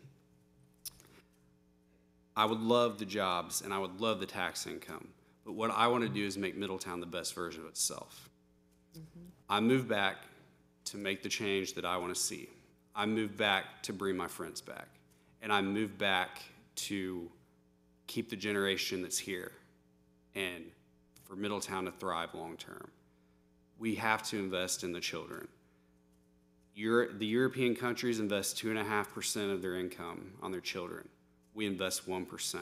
I would love the jobs and I would love the tax income, but what I want to do is make Middletown the best version of itself. I moved back to make the change that I want to see. I moved back to bring my friends back, and I moved back to keep the generation that's here and for Middletown to thrive long term. We have to invest in the children. The European countries invest 2.5% of their income on their children. We invest 1%,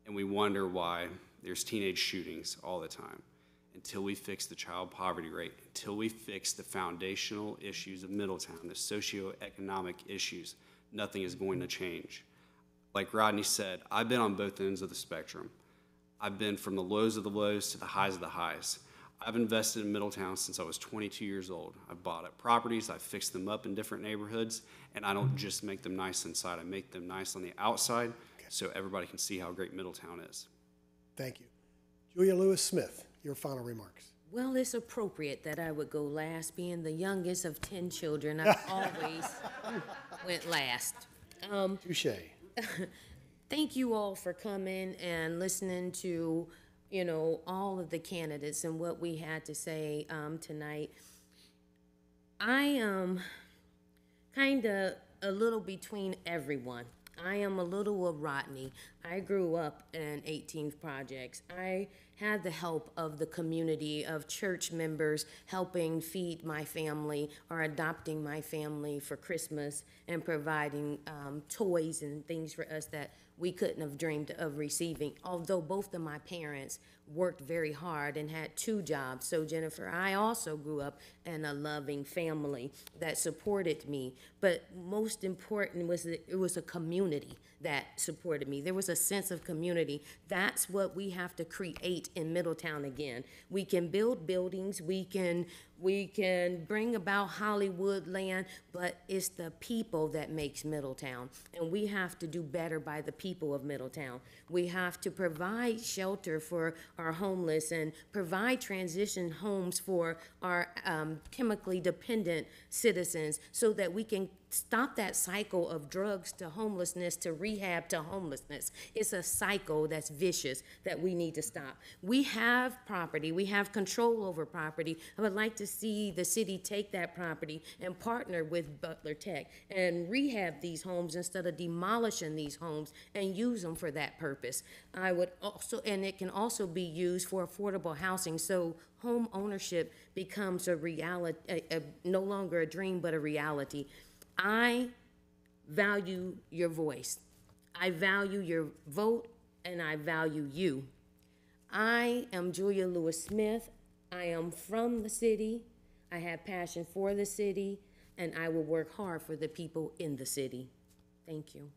and we wonder why there's teenage shootings all the time. Until we fix the child poverty rate, until we fix the foundational issues of Middletown, the socioeconomic issues, nothing is going to change. Like Rodney said, I've been on both ends of the spectrum. I've been from the lows of the lows to the highs of the highs. I've invested in Middletown since I was 22 years old. I've bought up properties, I've fixed them up in different neighborhoods, and I don't just make them nice inside, I make them nice on the outside so everybody can see how great Middletown is. Thank you. Julia Lewis-Smith, your final remarks. Well, it's appropriate that I would go last. Being the youngest of 10 children, I've always went last. Touche. Thank you all for coming and listening to, you know, all of the candidates and what we had to say tonight. I am kind of a little between everyone. I am a little of Rodney. I grew up in 18th Projects. I had the help of the community, of church members helping feed my family or adopting my family for Christmas and providing toys and things for us that we couldn't have dreamed of receiving. Although both of my parents worked very hard and had 2 jobs. So Jennifer, I also grew up in a loving family that supported me. But most important was that it was a community that supported me. There was a sense of community. That's what we have to create in Middletown again. We can build buildings, we can bring about Hollywood land, but it's the people that makes Middletown. And we have to do better by the people of Middletown. We have to provide shelter for our homeless and provide transition homes for our chemically dependent citizens so that we can stop that cycle of drugs to homelessness to rehab to homelessness. It's a cycle that's vicious that we need to stop. We have property. We have control over property. I would like to see the city take that property and partner with Butler Tech and rehab these homes instead of demolishing these homes and use them for that purpose. I would also, and it can also be used for affordable housing so home ownership becomes a reality, no longer a dream, but a reality. I value your voice. I value your vote, and I value you. I am Julia Lewis-Smith. I am from the city. I have passion for the city, and I will work hard for the people in the city. Thank you.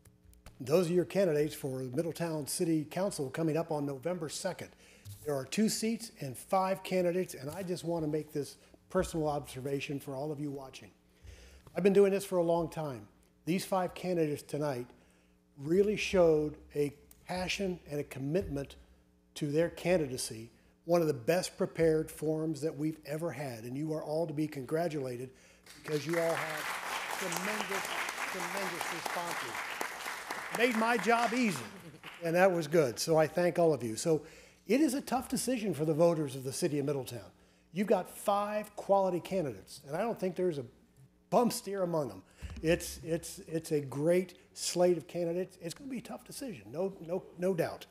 Those are your candidates for Middletown City Council coming up on November 2nd. There are 2 seats and 5 candidates, and I just want to make this personal observation for all of you watching. I've been doing this for a long time. These 5 candidates tonight really showed a passion and a commitment to their candidacy, one of the best prepared forums that we've ever had, and you are all to be congratulated because you all had tremendous responses. Made my job easy, and that was good, so I thank all of you. So it is a tough decision for the voters of the city of Middletown. You've got 5 quality candidates, and I don't think there's a bum steer among them. It's a great slate of candidates. It's going to be a tough decision, no doubt.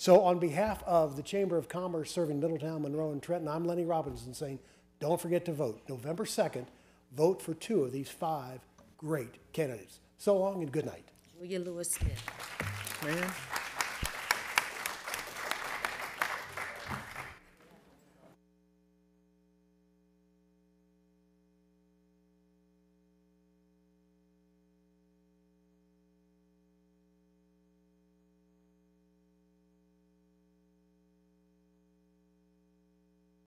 So on behalf of the Chamber of Commerce serving Middletown, Monroe, and Trenton, I'm Lenny Robinson saying, don't forget to vote. November 2nd, vote for 2 of these 5 great candidates. So long and good night. Julia Lewis Smith. Man.